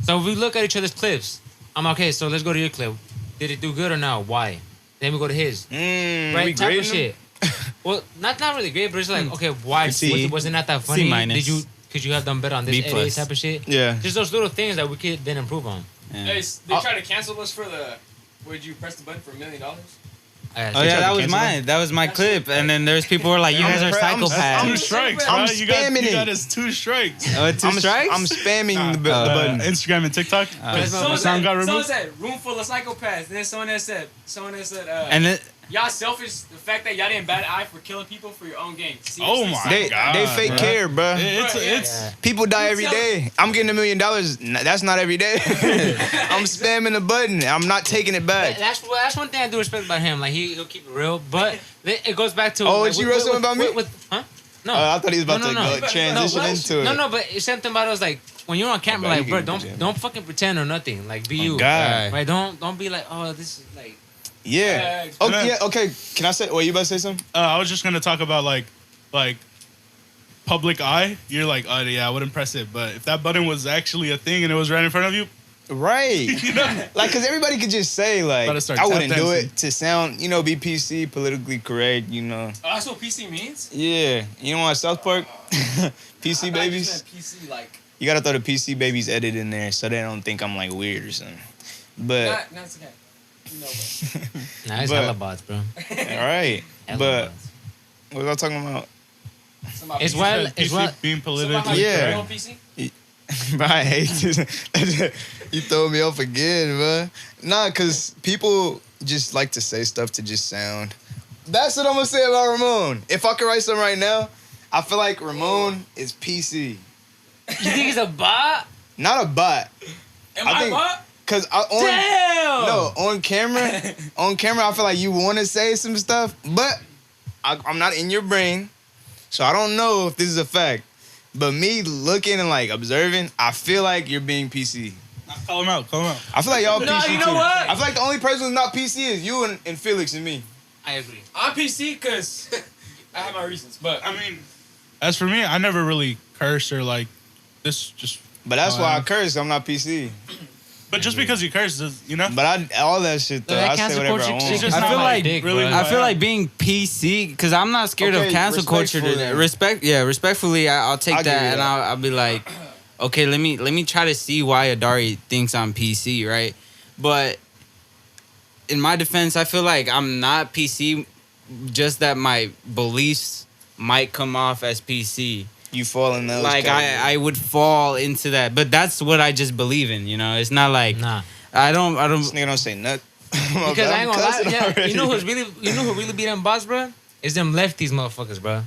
So if we look at each other's clips, I'm okay. So let's go to your clip. Did it do good or no? Why? Then we go to his. We Right, type grading of shit. Well, not really great, but it's like okay, why C. was it not that funny? C-. Could you have done better on this B+. edit type of shit? Yeah. Just those little things that we could then improve on. Hey, they tried to cancel us for the. Would you press the button for $1 million? Oh yeah, that was mine. That was my clip. And then there's people who are like, you guys are I'm- Two psychopaths. strikes, I'm bro. You got spamming it. 2 strikes. Oh, 2 strikes? I'm spamming the Uh, button. Instagram and TikTok. Someone sound got someone removed. said room full of psychopaths. And then someone that said, And then y'all selfish. The fact that y'all didn't bat an eye for killing people for your own gain. Oh my They God, fake bro. care, bro. It's People die every tell- day. I'm getting $1 million. That's not every day. I'm spamming the button. I'm not taking it back. That's one thing I do respect about him. Like he'll keep it real, but it goes back to. Oh, like, what you wrote something about me? Huh? No. I thought he was about No, to no, no. go transition No, into it. No, but it's something about us like when you're on camera, Okay, like you bro, can don't pretend. don't fucking pretend or nothing. Like be you, God. right? Don't be like, oh, this is like. Yeah. Uh, Okay. Yeah. Okay. Can I say? Wait, you about to say something? I was just gonna talk about like public eye. You're like, oh yeah, I wouldn't press it. But if that button was actually a thing and it was right in front of you, Right. Like, cause everybody could just say like, Gotta start I wouldn't tap do dancing. it to sound, be PC, politically correct. Oh, that's what PC means? Yeah. You know what South Park? PC babies. PC, like. You gotta throw the PC babies edit in there so they don't think I'm like weird or something. But Not it's okay. No, but. Nah, it's But- hella bots, bro. all right. Hella But bots. what was I talking about? Somebody It's PC. well- PC what- being politically Somebody Yeah. on PC? Bro, I hate this. You throw me off again, bro. Nah, cause people just like to say stuff to just sound. That's what I'm gonna say about Ramon. If I could write something right now, I feel like Ramon is PC. You think it's a bot? Not a bot. Am I I think- bot? Cause on camera, I feel like you want to say some stuff, but I'm not in your brain, so I don't know if this is a fact. But me looking and like observing, I feel like you're being PC. Call him out. Call him out. I feel like y'all No, PC you know too. what? I feel like the only person who's not PC is you and Felix and me. I agree. I'm PC because I have my reasons. But I mean, as for me, I never really curse or like this. Just But that's why I Um, curse. I'm not PC. but just because you curse, you know. But all that shit though, That I say cancel whatever I culture want. shit just I not feel my like dick, really bro. I feel like being PC because I'm not scared Okay, of cancel culture. respectfully then. Respectfully, I'll take I'll give that you and that. I'll be like, okay, let me try to see why Adari thinks I'm PC, right? But in my defense, I feel like I'm not PC, just that my beliefs might come off as PC. You fall in those. Like categories. I would fall into that, but that's what I just believe in. It's not like Nah. I don't. This nigga don't say nothing. Because I ain't gonna lie, yeah, Already. you know who really beat them bots, bro? Is them lefties motherfuckers, bro.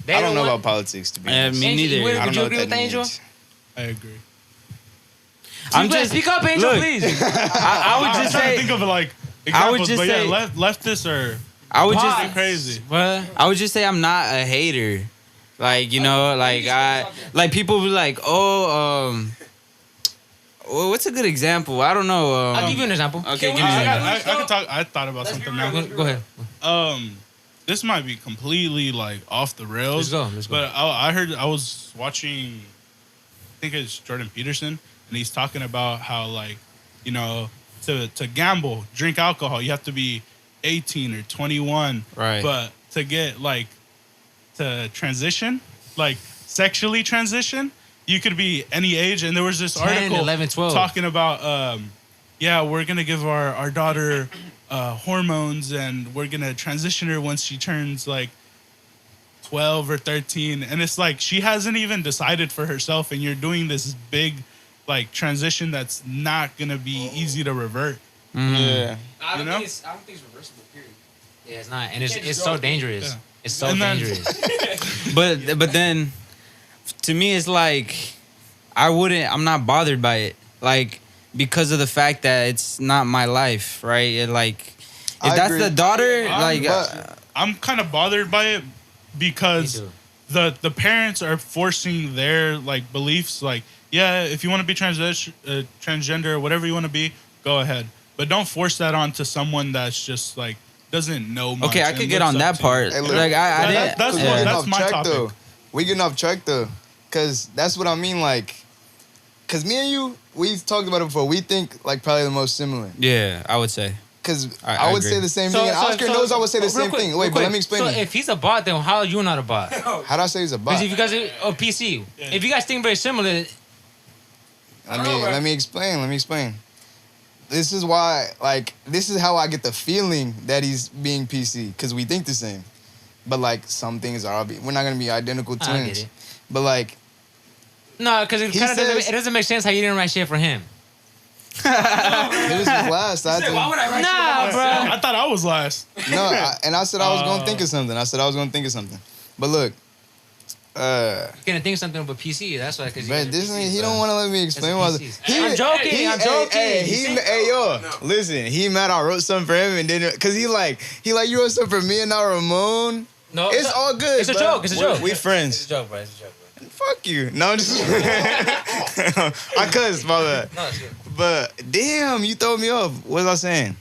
They I don't know want- about politics to be Yeah, honest. me Angel, neither. you would- I don't would know you what agree with that, Angel? means. I agree. I'm just speak up, Angel, look, please. I would I'm just trying to say think of like I would examples, just but say- yeah, leftists or I would Bots. just crazy. What? I would just say I'm not a hater. Like, like people be like, Well, what's a good example? I don't know. I'll give you an example. Okay, Can give we- me I an got- example. I can talk. I thought about Let's be something real. now. Go ahead. This might be completely like off the rails. Let's go. But I was watching, I think it's Jordan Peterson, and he's talking about how like, you know, to gamble, drink alcohol, you have to be 18 or 21. Right. But to get like to transition, like sexually transition, you could be any age. And there was this 10, article 11, 12. talking about, yeah, we're gonna give our daughter hormones, and we're gonna transition her once she turns like 12 or 13. And it's like she hasn't even decided for herself, and you're doing this big like transition that's not gonna be easy to revert. Yeah. I don't You know? think it's reversible. Period. Yeah, it's not, and it's can't it's just so go- dangerous. Yeah. It's so And then- dangerous. But then, to me, it's like I'm not bothered by it, like because of the fact that it's not my life, right? It, like if I that's agree. the daughter, like But I'm kind of bothered by it because Me too. the parents are forcing their like beliefs. Like, yeah, if you want to be transgender or whatever you want to be, go ahead, but don't force that onto someone that's just like doesn't know much. okay, I and could get looks on up that to part. Hey, look, Like I that- didn't. that's we what- getting that's off my track topic. though. We getting off track though, cause that's what I mean. Like, cause me and you, we've talked about it before. We think like probably the most similar. Yeah, I would say. Cause I I would agree. say the same thing. And Oscar knows I would say the real same quick, thing. real Wait, but quick. let me explain. So it. if he's a bot, then how are you not a bot? How do I say he's a bot? Because if you guys are a PC, if you guys think very similar, Let me explain. Let me explain. This is why, like, this is how I get the feeling that he's being PC, because we think the same. But, like, some things are obvious. We're not going to be identical I twins. get it. But, like, no, because it He kind of says- it doesn't make sense how you didn't write shit for him. it was his last. I had to, Why would I write Nah, shit bro. I thought I was last. no, and I said I was going to think of something. I said I was going to think of something. But, look, You're gonna think something about PC. That's why. Because man, this nigga, he don't want to let me explain That's what a PCs. he, I'm joking, He, I'm joking. Hey, yo, listen. He mad I wrote something for him and didn't, cause he like you wrote something for me and not Ramon. No, It's all good. It's a bro. joke. It's a joke. We It's friends. a joke, bro. It's a joke, bro. Fuck you. No, I'm just. I cussed my bad. No, it's good. But damn, you throw me off. What was I saying?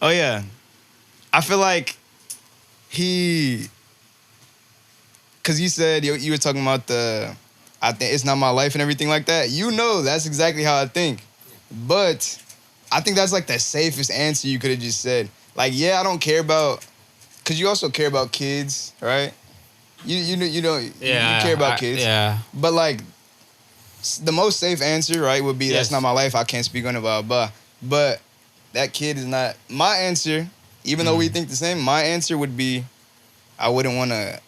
Oh yeah, I feel like cause you said you were talking about I think it's not my life and everything like that. You know, that's exactly how I think. But I think that's like the safest answer you could have just said. Like, yeah, I don't care about, cause you also care about kids, right? You know you care about kids. Yeah. But like, the most safe answer, right, would be Yes. that's not my life. I can't speak on it, blah blah. But that kid is not my answer. Even though we think the same, my answer would be, I wouldn't want to.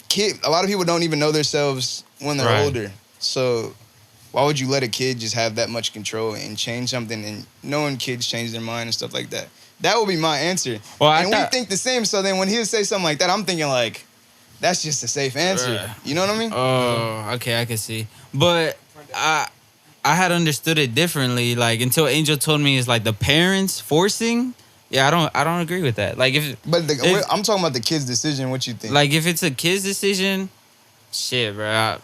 Kid, a lot of people don't even know themselves when they're Right. older. So, why would you let a kid just have that much control and change something? And knowing kids change their mind and stuff like that. That would be my answer. Well, I and thought- we think the same. So then when he would say something like that, I'm thinking like, that's just a safe answer. Right. You know what I mean? Oh, okay, I can see. But I had understood it differently. Like until Angel told me it's like the parents forcing. Yeah, I don't agree with that. Like if I'm talking about the kid's decision. What you think? like if it's a kid's decision, shit, bro.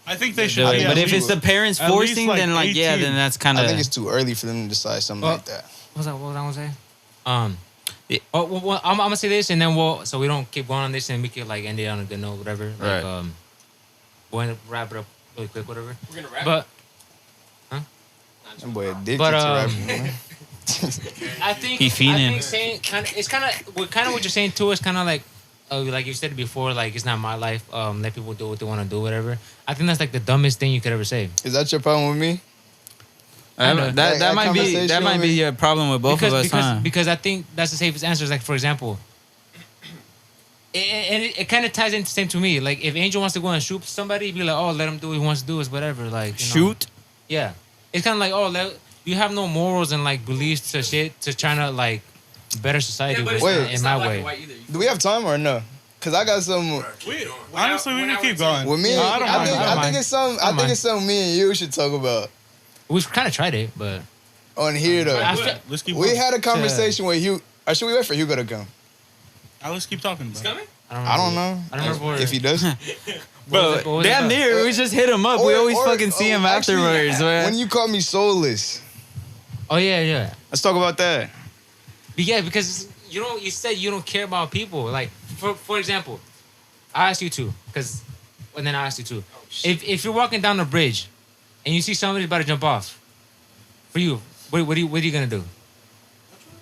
I think they Do should. it. be But at if it's least- the parents at least, forcing, like, then like yeah, 18. then that's kind I of. think it's too early for them to decide something like that. What was I gonna say? I'm gonna say this, and then so we don't keep going on this, and we can like end it on a good note, whatever. Like, Right. we'll end up, wrap it up really quick, whatever. We're gonna rap. But That boy addicted But, to um, rapping, man. I think He I fiending. think saying it's kind of what you're saying too is kind of like you said before, like it's not my life. Let people do what they want to do, whatever. I think that's like the dumbest thing you could ever say. Is that your problem with me? Kinda. That might be conversation a problem with both of us, huh? Because I think that's the safest answer. Is like, for example, it kind of ties into the same to me. Like if Angel wants to go and shoot somebody, be like, oh, let him do what he wants to do, is whatever. Like you know. Shoot. Yeah, it's kind of like, oh, you have no morals and like beliefs to shit to trying to like better society yeah, but with it's Wait. not, in it's my not black way. and white either. Do we have time or no? Cause I got some Honestly, we When can I keep was going. with me. No, I don't mind. I think it's something. I think it's something me and you should talk about We've kind of tried it, but on here though. I feel- Let's keep. We going. had a conversation with Hugh. Or should we wait for Hugo to come? Let's keep talking. It's About it. coming? I don't know. I don't remember if he does. What Bro, was it damn about? near. We just hit him up. We always fucking see him actually, afterwards, man. When you call me soulless, Oh yeah. let's talk about that. But yeah, because you said you don't care about people. Like for example, I asked you too, and then I asked you too. If you're walking down the bridge, and you see somebody about to jump off, for you, what are you gonna do?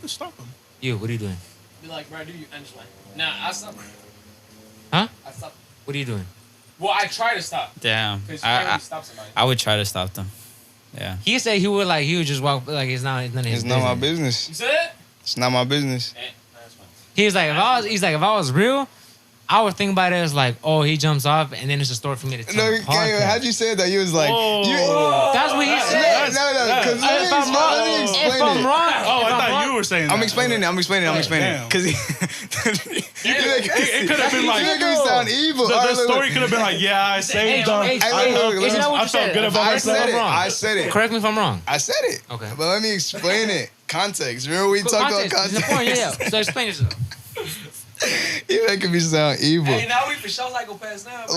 Just stop him. You, what are you doing? Be like, bro, do you? And just like, nah, I stop. Huh? I stop. What are you doing? Well, I try to stop. Damn. Because you can't really stop somebody. I would try to stop them. Yeah. He said he would just walk like it's none of his It's not my business. You said it? It's not my business. That's fine. He's like if I was real, I would think about it as like, oh, he jumps off, and then it's a story for me to tell. No, the podcast. how'd you say that? You was like, Whoa. That's what he said. no, because let me If I'm wrong, explain if I'm it. wrong, Oh, I thought you were saying that. I'm explaining it. Damn. Because It could have been like, you make me sound evil. the All right, look, story could have been like, yeah, I saved them. hey, isn't that what I you felt said? good about I Correct me if said I'm it. wrong. I said it. Correct me if I'm wrong. I said it. Okay. But let me explain it. Context. Remember we talked about Context is context? important, yeah. So explain yourself. You making me sound evil. Hey, now we for sure like go past now. bro.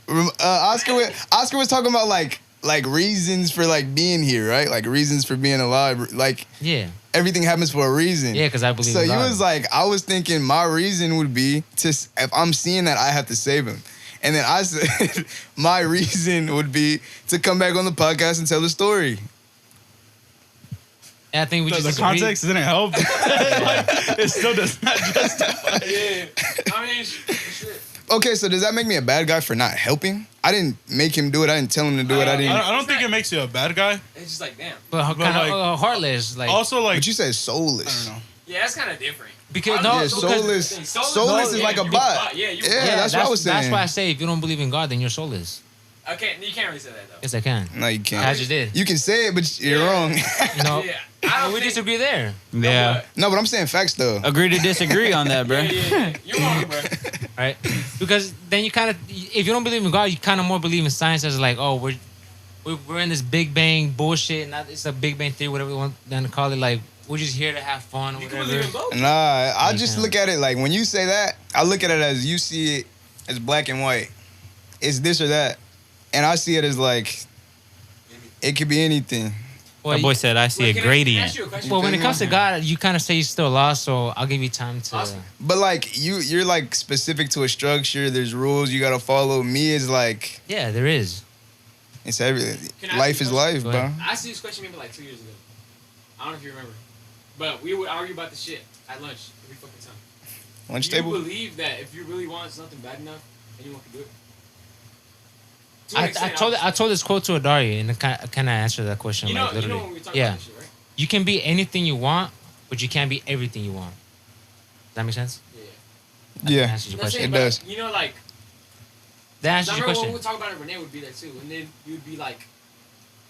Look. Oscar was talking about like reasons for like being here, right? Like reasons for being alive. Like Yeah. everything happens for a reason. Yeah, because I believe So in you God. was like, I was thinking my reason would be if I'm seeing that I have to save him. And then I said my reason would be to come back on the podcast and tell the story. And I think we The just context didn't help. Like, it still does not justify. Yeah. I mean, shit. Okay, so does that make me a bad guy for not helping? I didn't make him do it. I didn't tell him to do it. I didn't. I don't think it makes you a bad guy. It's just like, damn. but kind like- of heartless, like Also, like, But you said I soulless. don't know. Yeah, that's kind of different. because Yeah, no, Yeah, because, soulless. Soulless Soulless is yeah, like a you bot. Yeah, you. Yeah, that's what I was That's saying. why I say if you don't believe in God, then you're soulless. You can't really say that though. Yes, I can. No, you can't. I just did. You can say it, but you're Yeah. wrong. You know, Yeah, I don't we think, disagree there, Yeah. No, but I'm saying facts though. Agree to disagree on that, bro. Yeah. You're wrong, bro. right? Because then you kind of, if you don't believe in God, you kind of more believe in science as like, oh, we're in this Big Bang bullshit. Not it's a Big Bang theory, whatever you want to call it. Like we're just here to have fun or You can whatever. believe in both. Nah, I You just can. look at it like when you say that, I look at it as you see it as black and white. It's this or that. And I see it as like, it could be anything. Well, That boy said I see Wait, a can I gradient. ask you a question? well, when it comes to God, you kind of say you're still lost, so I'll give you time to. Awesome. But like you're like specific to a structure. There's rules you gotta follow. Me is like Yeah, there is. it's everything. Can I ask Life you a is question? life, Go bro. ahead. I asked you this question maybe like 2 years ago. I don't know if you remember. But we would argue about the shit at lunch every fucking time. Lunch Do you table. believe that if you really want something bad enough, anyone can do it? To an I extent, told obviously. this quote to Adari, and it kind of answered that question. You know, like literally, when we were talking yeah. about this shit, right? You can be anything you want, but you can't be everything you want. Does that make sense? Yeah. That Yeah, answers your That's question. it but, does. You know, like, That I answers your remember when question. we would talk about it, Renee would be there too, and then you would be like,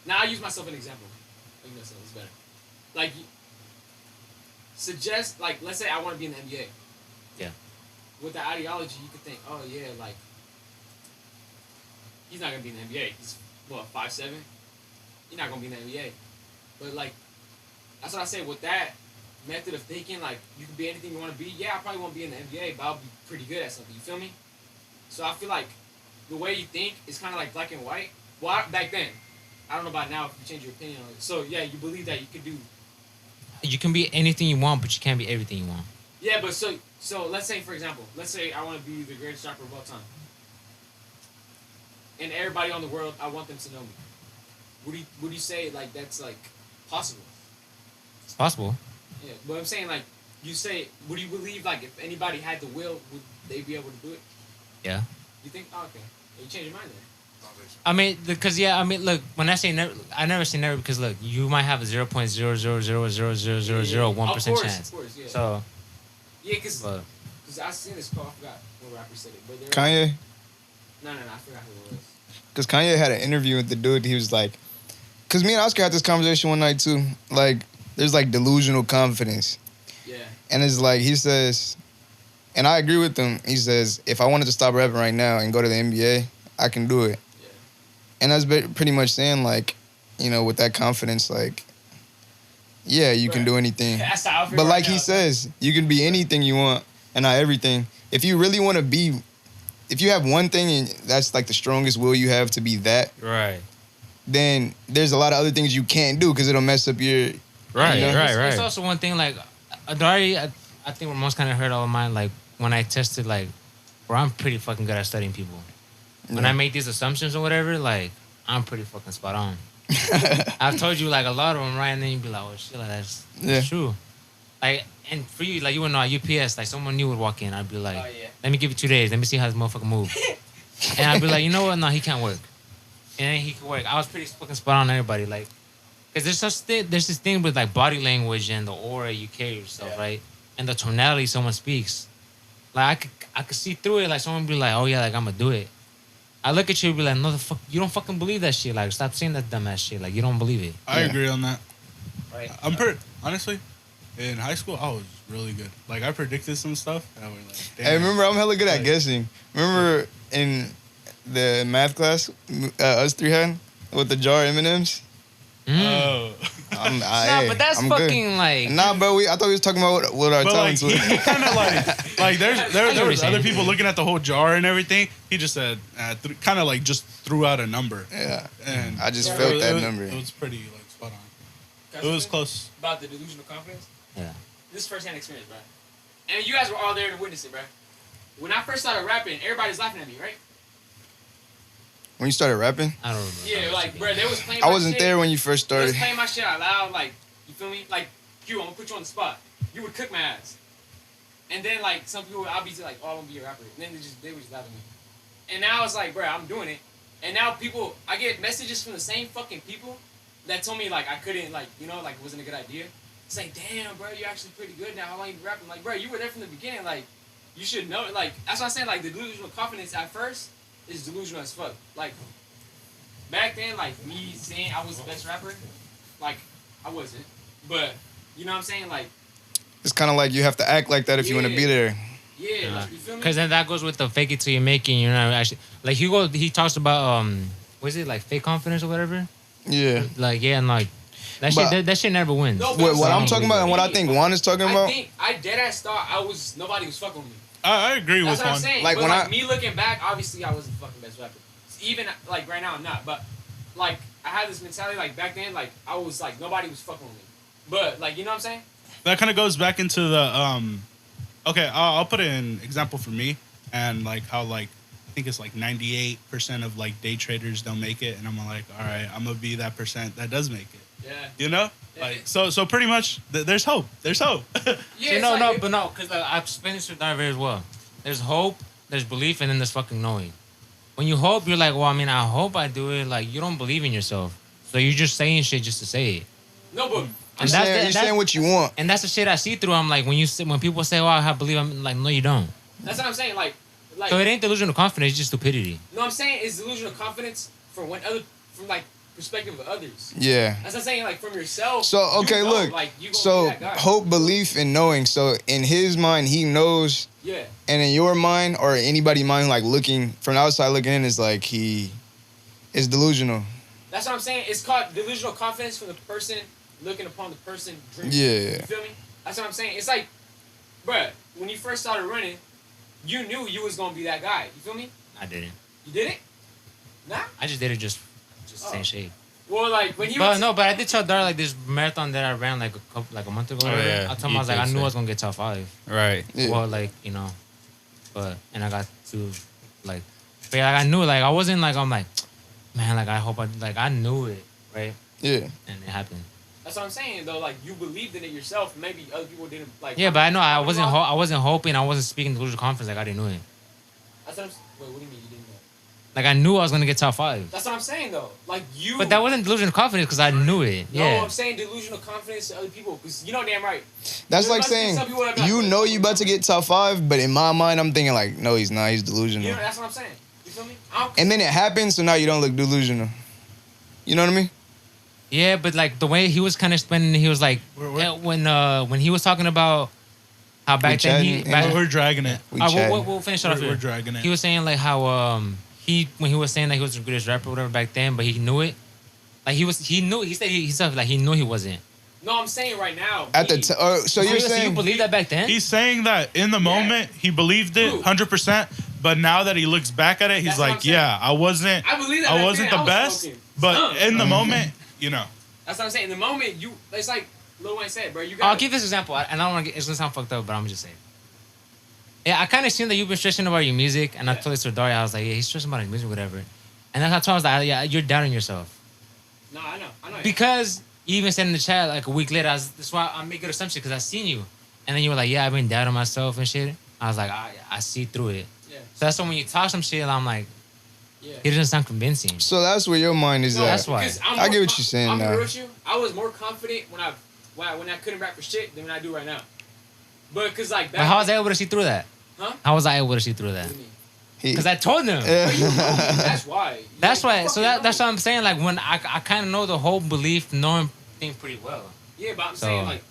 now I use myself as an example. I use myself, it's better. Like, suggest, like, let's say I want to be in the NBA. Yeah. With the ideology, you could think, oh yeah, like, he's not gonna be in the NBA. He's what, 5'7"? He's not gonna be in the NBA. But like, that's what I say. With that method of thinking, like, you can be anything you want to be. Yeah, I probably won't be in the NBA, but I'll be pretty good at something. You feel me? So I feel like the way you think is kind of like black and white. Well, back then, I don't know about now if you change your opinion on it. So yeah, you believe that you could do. You can be anything you want, but you can't be everything you want. Yeah, but so let's say, for example, let's say I want to be the greatest rapper of all time. And everybody on the world, I want them to know me. Would you say like that's like possible? It's possible. Yeah, but I'm saying like you say, would you believe like if anybody had the will, would they be able to do it? Yeah. You think? Oh, okay, you change your mind then. I mean, because look, when I say never, I never say never because look, you might have a 0.000000001% chance. Of course, yeah. So, Yeah, because but I seen this call. I forgot what rapper said it, but Kanye, No, I forgot who it was. because Kanye had an interview with the dude. He was like, because me and Oscar had this conversation one night too. Like, there's like delusional confidence, Yeah. and it's like he says, and I agree with him. He says, if I wanted to stop rapping right now and go to the NBA, I can do it. Yeah. And that's pretty much saying like, you know, with that confidence, like, yeah, you can Right. do anything. That's how I feel But right like now. he says, you can be anything you want and not everything. If you really want to be if you have one thing and that's like the strongest will you have to be that, Right. then there's a lot of other things you can't do because it'll mess up your. Right. You know? Right. It's also one thing like Adari. I think what most kind of hurt all of mine like when I tested like, where I'm pretty fucking good at studying people. When I make these assumptions or whatever, like I'm pretty fucking spot on. I've told you like a lot of them, right? And then you'd be like, oh shit, like that's true. Like, and for you, like you would know at UPS, like someone new would walk in, I'd be like, let me give you 2 days, let me see how this motherfucker move. And I'd be like, you know what? No, he can't work. And then he could work. I was pretty fucking spot on everybody, like, cause there's this thing with like body language and the aura you carry yourself, right? And the tonality someone speaks. Like I could see through it. Like someone would be like, oh yeah, like I'm gonna do it. I look at you and be like, no, the fuck, you don't fucking believe that shit. Like, stop saying that dumbass shit. Like, you don't believe it. I agree on that. Right. I'm honestly, in high school, I was really good. Like, I predicted some stuff, and I was like, damn. Hey, remember, I'm hella good at Like- guessing. Remember in the math class us three had with the jar of M&Ms? Oh. But that's I'm fucking good. like. Nah, bro, I thought we was talking about what our But like talents he were. kind of like there what you're was other saying. people looking at the whole jar and everything. He just said kind of like just threw out a number, Yeah. and I just it felt was- that it was- number. It was pretty like spot on. Guys, It was something close. about the delusional confidence. Yeah. This is first-hand experience, bro. And you guys were all there to witness it, bro. When I first started rapping, everybody's laughing at me, right? When you started rapping, I don't remember. Yeah, like, bro, they was playing. I my wasn't shit. there when you first They was started. playing my shit out loud, like, you feel me? Like, you, I'm gonna put you on the spot. You would cook my ass. And then, like, some people, I'll be like, oh, I'm gonna be a rapper. And then they would just laugh at me. And now it's like, bro, I'm doing it. And now people, I get messages from the same fucking people that told me, like, I couldn't, like, you know, like, it wasn't a good idea. It's like, damn, bro, you're actually pretty good now. How long you been rapping? Like, bro, you were there from the beginning. Like, you should know. Like, that's what I'm saying. Like, the delusional confidence at first is delusional as fuck. Like, back then, like, me saying I was the best rapper, like, I wasn't. But, you know what I'm saying? Like, It's kind of like you have to act like that if you want to be there. yeah, like, you feel me? Because then that goes with the fake it till you make it. You're not actually like he talks about what is it like fake confidence or whatever? Yeah. Like yeah, and like that But- shit that shit never wins. No, but What I'm don't talking about and what I think Juan is talking I about. think I dead ass thought nobody was fucking with me. I agree That's with what I'm one. saying. Like, But when like I- me looking back, obviously I wasn't the fucking best rapper. Even like right now I'm not. But like I had this mentality like back then, like I was like nobody was fucking with me. But like you know what I'm saying? That kind of goes back into the okay, I'll put an example for me and like how like I think it's like 98% of like day traders don't make it, and I'm like, all right, I'm gonna be that percent that does make it. Yeah. You know, like so pretty much there's hope. There's hope. Yeah. See, it's no, like, because I've explained this to Dar very well. There's hope, there's belief, and then there's fucking knowing. When you hope, you're like, well, I mean, I hope I do it. Like, you don't believe in yourself, so you're just saying shit just to say it. No, but And You're saying what you want. And that's the shit I see through. I'm like, when people say, "Oh, I believe," I'm like, "No, you don't." that's what I'm saying. Like So it ain't delusional confidence; it's just stupidity. no, I'm saying it's delusional confidence from like perspective of others. Yeah. That's what I'm saying. Like from yourself. So okay, you know, look. Like, you gonna So be that guy. hope, belief, and knowing. So in his mind, he knows, Yeah. and in your mind or anybody's mind, like looking from the outside looking in, is like he is delusional. That's what I'm saying. It's called delusional confidence from the person looking upon the person dreaming. Yeah. You feel me? That's what I'm saying. It's like, bruh, when you first started running, you knew you was gonna be that guy. You feel me? I didn't. You did it? Nah. I just did it just to Oh. stay in shape. Well, like when he But was no, but I did tell Dar like this marathon that I ran like a month ago. Oh, yeah. I told him You I was like, did I knew say. I was gonna get top 5. Right. Yeah. Well, like and I got to like, but yeah, like, I knew like I wasn't like I'm like, man, like I hope I knew it, right? Yeah. And it happened. That's what I'm saying though. Like you believed in it yourself. Maybe other people didn't. Like Yeah, but I know I wasn't Wrong. I wasn't hoping. I wasn't speaking delusional confidence. Like I didn't know it. That's what I'm. Wait, what do you mean you didn't know? Like I knew I was gonna get top 5. That's what I'm saying though. Like you. But that wasn't delusional confidence because I knew it. No, Yeah. I'm saying delusional confidence to other people because you know damn right. That's You're like about to say saying some people are not- you know you about to get top 5, but in my mind, I'm thinking like, no, he's not. He's delusional. You know, that's what I'm saying. You feel me? I don't, And then it happens, so now you don't look delusional. You know what I mean? Yeah, but like the way he was kind of explaining, it, he was like when he was talking about how back then he. chatting, Back, We're dragging it. We we'll, chatting. we'll finish it off We're here. dragging it. He was saying like how when he was saying that he was the greatest rapper or whatever back then, but he knew it. Like he knew he said he said like he knew he wasn't. no, I'm saying right now. At the me. so you're you saying believe that back then? He's saying that in the moment he believed it Who? 100%, But now that he looks back at it, he's That's what like, I'm saying. yeah, I wasn't I believe that I back wasn't then, the I was best, smoking. but in the moment, you know. That's what I'm saying. In the moment, it's like Lil Wayne said, bro. You I'll got. give this example, and I don't want to. It's gonna sound fucked up, but I'm gonna just say it. Yeah, I kind of seen that you've been stressing about your music, and I Yeah. told this to Daria. I was like, yeah, he's stressing about his music, whatever. And then I told him, I was like, yeah, you're doubting yourself No, I know. because you even said in the chat like a week later. That's why I make good assumption because I seen you, and then you were like, yeah, I've been doubting myself and shit. I was like, I see through it. Yeah. So that's when you talk some shit, I'm like, Yeah. it doesn't sound convincing. So that's where your mind is No, at. that's why. because I get what you're saying I'm now. real with you. I was more confident when I couldn't rap for shit than when I do right now. But cause like But how was I able to see through that? Huh? How was I able to see through that? What do you mean? He- Because I told them. That's why. That's Like, why. you So fucking that's know. what I'm saying. Like when I kind of know the whole belief, knowing thing pretty well. Yeah, but I'm So- saying like,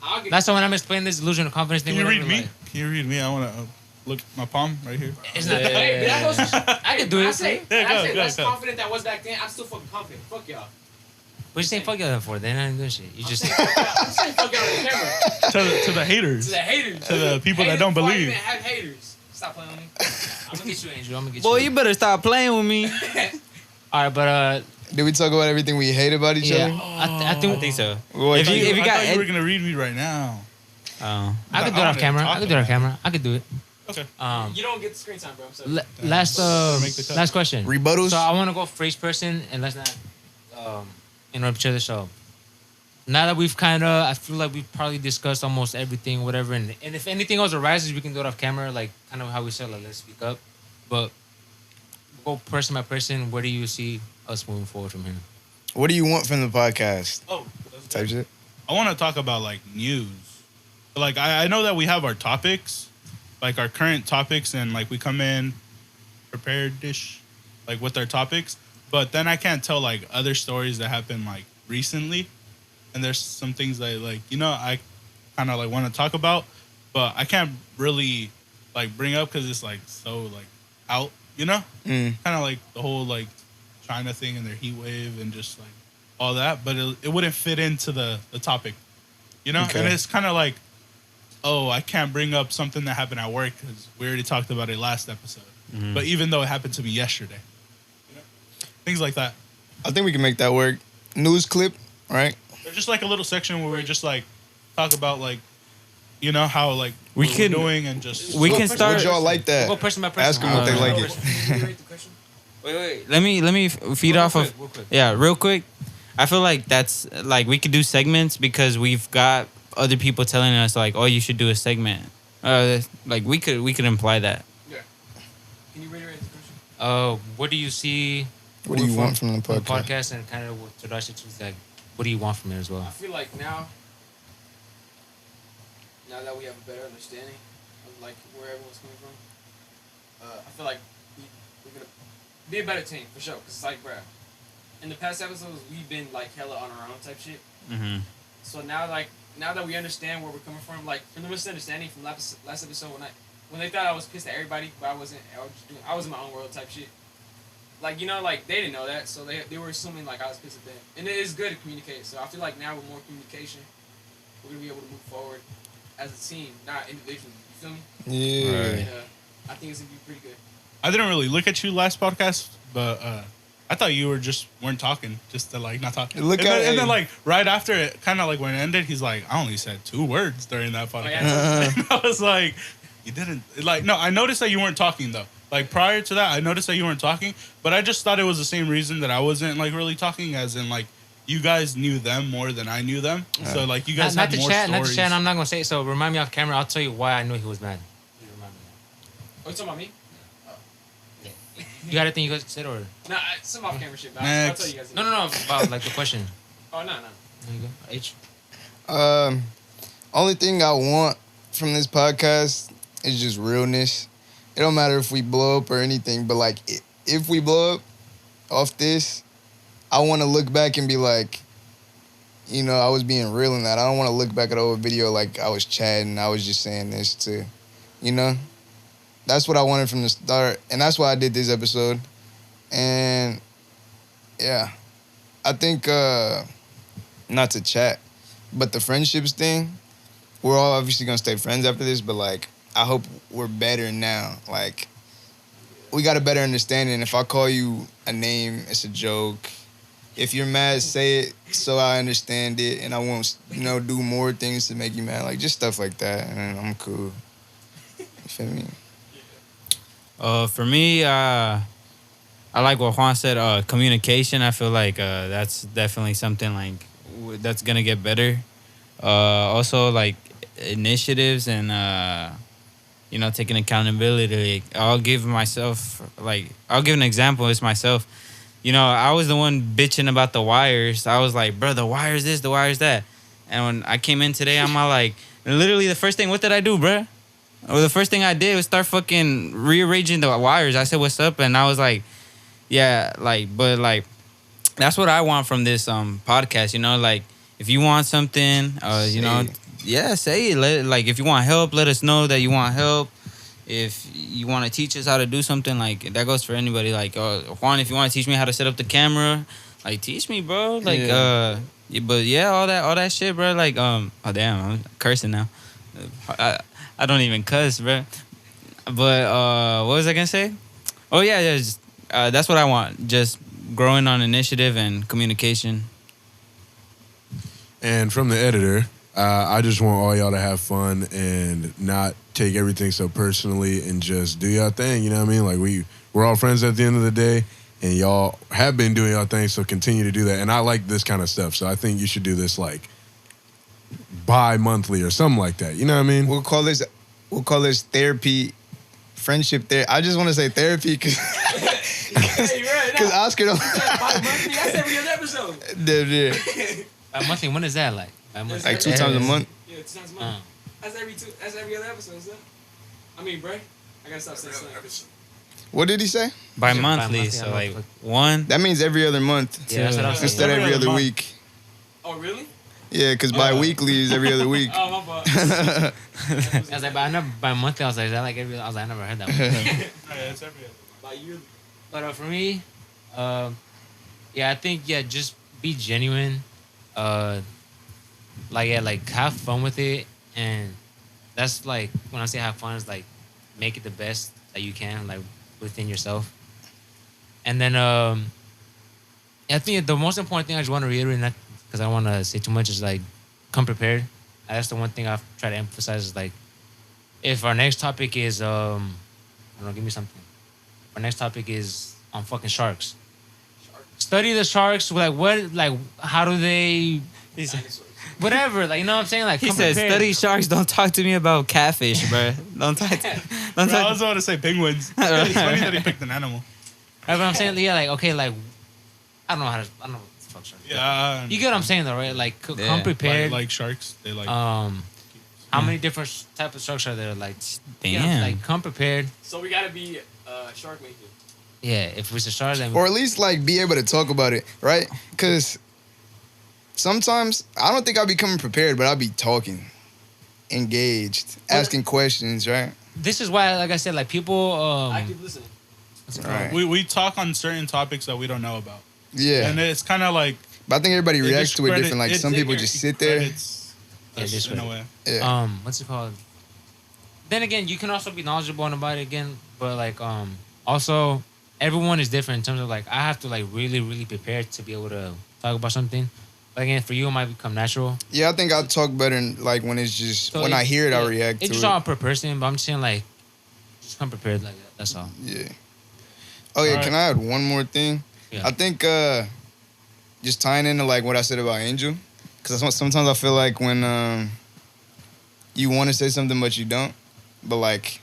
I'll get. That's why when I'm explaining this illusion of confidence thing. Can you read whatever, me? like, Can you read me? I want to look my palm right here. it's not. Hey, but that goes. I can do When I it. say, Yeah, when I go, say go, less go. confident than I was back then. I'm still fucking confident. Fuck y'all. What you saying fuck y'all for? They ain't doing shit. You I'm just. saying fuck y'all. I'm saying fuck y'all on the camera. To the haters. To the haters. To the people that Haters don't before I believe. even have haters. Stop playing with me. I'm gonna get you, Angel. I'm gonna get Boy, you. you better stop playing with me. All right, but Did we talk about everything we hate about each yeah, other? I think I think so. Well, If you I got thought you Ed- were gonna read me right now. Oh. I could do it I off wanted camera. to I talk could do it off about camera. I could do it. Okay. You don't get the screen time, bro. I'm sorry. Last Make the cut. last question. Rebuttals? So I want to go for each person and let's not interrupt each other. So now that we've kind of, I feel like we've probably discussed almost everything, whatever. And if anything else arises, we can do it off camera, like kind of how we said, like let's speak up. But go person by person. Where do you see us moving forward from here? What do you want from the podcast? Oh, that's Type shit. I want to talk about like news. Like I know that we have our topics, like our current topics, and like we come in prepared-ish, like with our topics. But then I can't tell like other stories that happened like recently, and there's some things that like I kind of like want to talk about, but I can't really like bring up because it's like so like out, Mm. kind of like the whole like China thing and their heat wave and just like all that, but it wouldn't fit into the topic, Okay. And it's kind of like, oh, I can't bring up something that happened at work because we already talked about it last episode. But even though it happened to me yesterday, things like that. I think we can make that work. News clip, right? Or just like a little section where we just like talk about like, how like We what can- we're doing and just We can Would start. y'all like that? We'll go person by person. Ask them what they like it. Reiterate the question. Wait. Let me feed off of. Real quick. Yeah, real quick. I feel like that's like we could do segments because we've got other people telling us like, oh, you should do a segment. Like we could imply that. Yeah. Can you reiterate the question? What do you see? What do you want from the from podcast? And kind of what Tadashi too, like, what do you want from it as well? I feel like now that we have a better understanding of like where everyone's coming from, I feel like we're gonna be a better team for sure. Cause it's like, bruh, in the past episodes we've been like hella on our own type shit. Mm-hmm. So now that we understand where we're coming from, like from the misunderstanding from last episode when they thought I was pissed at everybody, but I wasn't. I was in my own world type shit. Like like they didn't know that, so they were assuming like I was pissed at them. And it is good to communicate. So I feel like now with more communication, we're gonna be able to move forward as a team, not individually. You feel me? Yeah. Right. And, I think it's gonna be pretty good. I didn't really look at you last podcast, but I thought you weren't talking, just to like not talk. Look and at then, and then him. like right after it, kind of like when it ended, he's like, I only said 2 words during that podcast. yeah? And I was like, you didn't like. No, I noticed that you weren't talking though. Like prior to that, I noticed that you weren't talking, but I just thought it was the same reason that I wasn't like really talking, as in like you guys knew them more than I knew them. So like you guys Not had to more chat, not stories. to chat. I'm not gonna say it. So remind me off camera. I'll tell you why I knew he was mad. You remind me. Oh, you talking about me? You got anything you guys said or Nah, some off camera shit. But I'll Next. tell you guys. no about like the question. Oh no. There you go. H. Only thing I want from this podcast is just realness. It don't matter if we blow up or anything, but like if we blow up off this, I want to look back and be like, I was being real in that. I don't want to look back at the old video like I was chatting. I was just saying this to, That's what I wanted from the start, and that's why I did this episode. And yeah, I think not to chat, but the friendships thing, we're all obviously gonna stay friends after this. But like, I hope we're better now. Like, we got a better understanding. If I call you a name, it's a joke. If you're mad, say it so I understand it, and I won't, do more things to make you mad. Like, just stuff like that, and I'm cool. You feel me? For me, I like what Juan said. Communication. I feel like that's definitely something like that's gonna get better. Also, like initiatives and taking accountability. I'll give an example. It's myself. I was the one bitching about the wires. I was like, bro, the wires this, the wires that. And when I came in today, I'm all like, literally the first thing, what did I do, bro? Well, the first thing I did was start fucking rearranging the wires. I said, what's up? And I was like, yeah, but that's what I want from this podcast, like, if you want something, say it. If you want help, let us know that you want help. If you want to teach us how to do something, like, that goes for anybody. Like, Juan, if you want to teach me how to set up the camera, like, teach me, bro. Like, but yeah, all that shit, bro. Like, oh damn, I'm cursing now. I don't even cuss, bro. But what was I gonna say? Oh yeah, that's what I want. Just growing on initiative and communication. And from the editor, I just want all y'all to have fun and not take everything so personally and just do y'all thing. You know what I mean? Like, we're all friends at the end of the day, and y'all have been doing y'all thing, so continue to do that. And I like this kind of stuff, so I think you should do this like bi-monthly or something like that. You know what I mean? We'll call this therapy, friendship therapy. I just want to say therapy because Oscar don't. That's every other episode. Yeah. Monthly, when is that like? Like 2 times a month. Yeah, 2 times a month. That's every other episode, son. I mean, bro, I gotta stop saying something. What did he say? Bi-monthly, so like one. That means every other month. Yeah, that's what I was saying. Instead of every other month. week. Oh, really? Yeah, because bi-weekly is every other week. Oh, my fault. I was like, but I never by monthly. I was like, is that like every? I was like, I never heard that one. Yeah, it's every other. By yearly. But for me, I think just be genuine. Have fun with it, and that's like when I say have fun, is like make it the best that you can, like within yourself. And then I think the most important thing I just want to reiterate, not because I don't want to say too much, is like come prepared. That's the one thing I've tried to emphasize is like if our next topic is I don't know, give me something. Our next topic is on fucking sharks. Study the sharks. How do they? Whatever, like, you know what I'm saying? Like, He come said, prepared. study sharks. Don't talk to me about catfish, bro. Don't talk. Bro, I was about to say penguins. It's funny that he picked an animal. Right, but I'm saying, yeah, like, okay, like, I don't know what the fuck sharks. Yeah. You get what I'm saying, though, right? Like, Yeah. come prepared. Like sharks. They like. How many different types of sharks are there? Like, Damn. like, come prepared. So we gotta be shark naked. Yeah, if it's a shark, then Or at least like be able to talk about it, right? Because sometimes I don't think I'll be coming prepared, but I'll be talking, engaged, asking questions, right? this is why, like I said, like people. Active listening. What's it called? Right. we talk on certain topics that we don't know about. Yeah. And it's kind of like. But I think everybody they reacts to it discredit- different. Like it- some it people just sit there. discredits Yeah, us this in a way. way. Yeah. What's it called? Then again, you can also be knowledgeable about it again, but like also everyone is different in terms of like I have to like really, really prepare to be able to talk about something. But again, for you it might become natural. Yeah, I think I'll talk better like when it's just So when I hear it, I'll react It's to just it. all per person, but I'm just saying like just come prepared like that. That's all. Yeah. Oh yeah, Alright. can I add one more thing? Yeah. I think just tying into like what I said about Angel, because sometimes I feel like when you want to say something but you don't, but like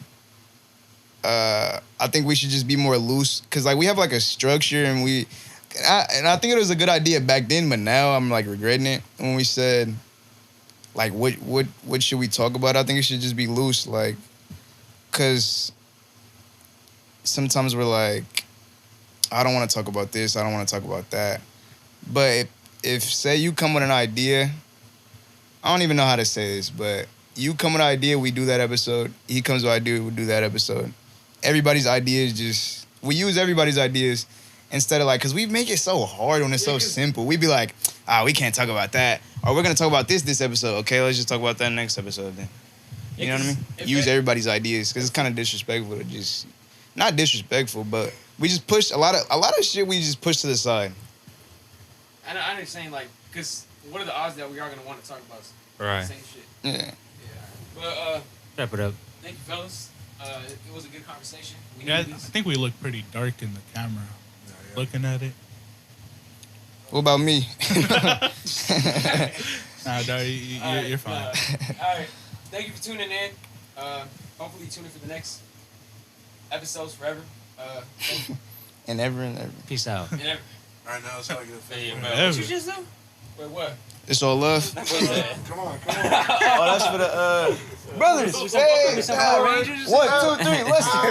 I think we should just be more loose, because like we have like a structure and I think it was a good idea back then, but now I'm like regretting it when we said like what should we talk about. I think it should just be loose, like, because sometimes we're like, I don't want to talk about this, I don't want to talk about that. But if say you come with an idea, I don't even know how to say this, but you come with an idea, we do that episode. He comes with an idea, we do that episode. Everybody's ideas we use everybody's ideas instead of like, because we make it so hard when it's so simple. We be like, we can't talk about that. Or we're going to talk about this episode. Okay, let's just talk about that next episode then. You know what I mean? Use everybody's ideas, because it's kind of disrespectful to just not disrespectful, but we just pushed a lot of shit. We just pushed to the side. I know you're saying like, cause what are the odds that we are gonna want to talk about Right. the same shit? Yeah. But Wrap it up. thank you, fellas. It was a good conversation. We Yeah, I needed this. think we look pretty dark in the camera. Looking at it. What about me? Nah, you're fine. All right. Thank you for tuning in. Hopefully tune in for the next episodes forever. Thank you. and ever. Peace out. And ever. All right, now it's like What you just do? Wait, what? It's all love. What's that? Come on. Oh, that's for the brothers. Hey, Some Power Rangers or 1, 2, 3, let's go.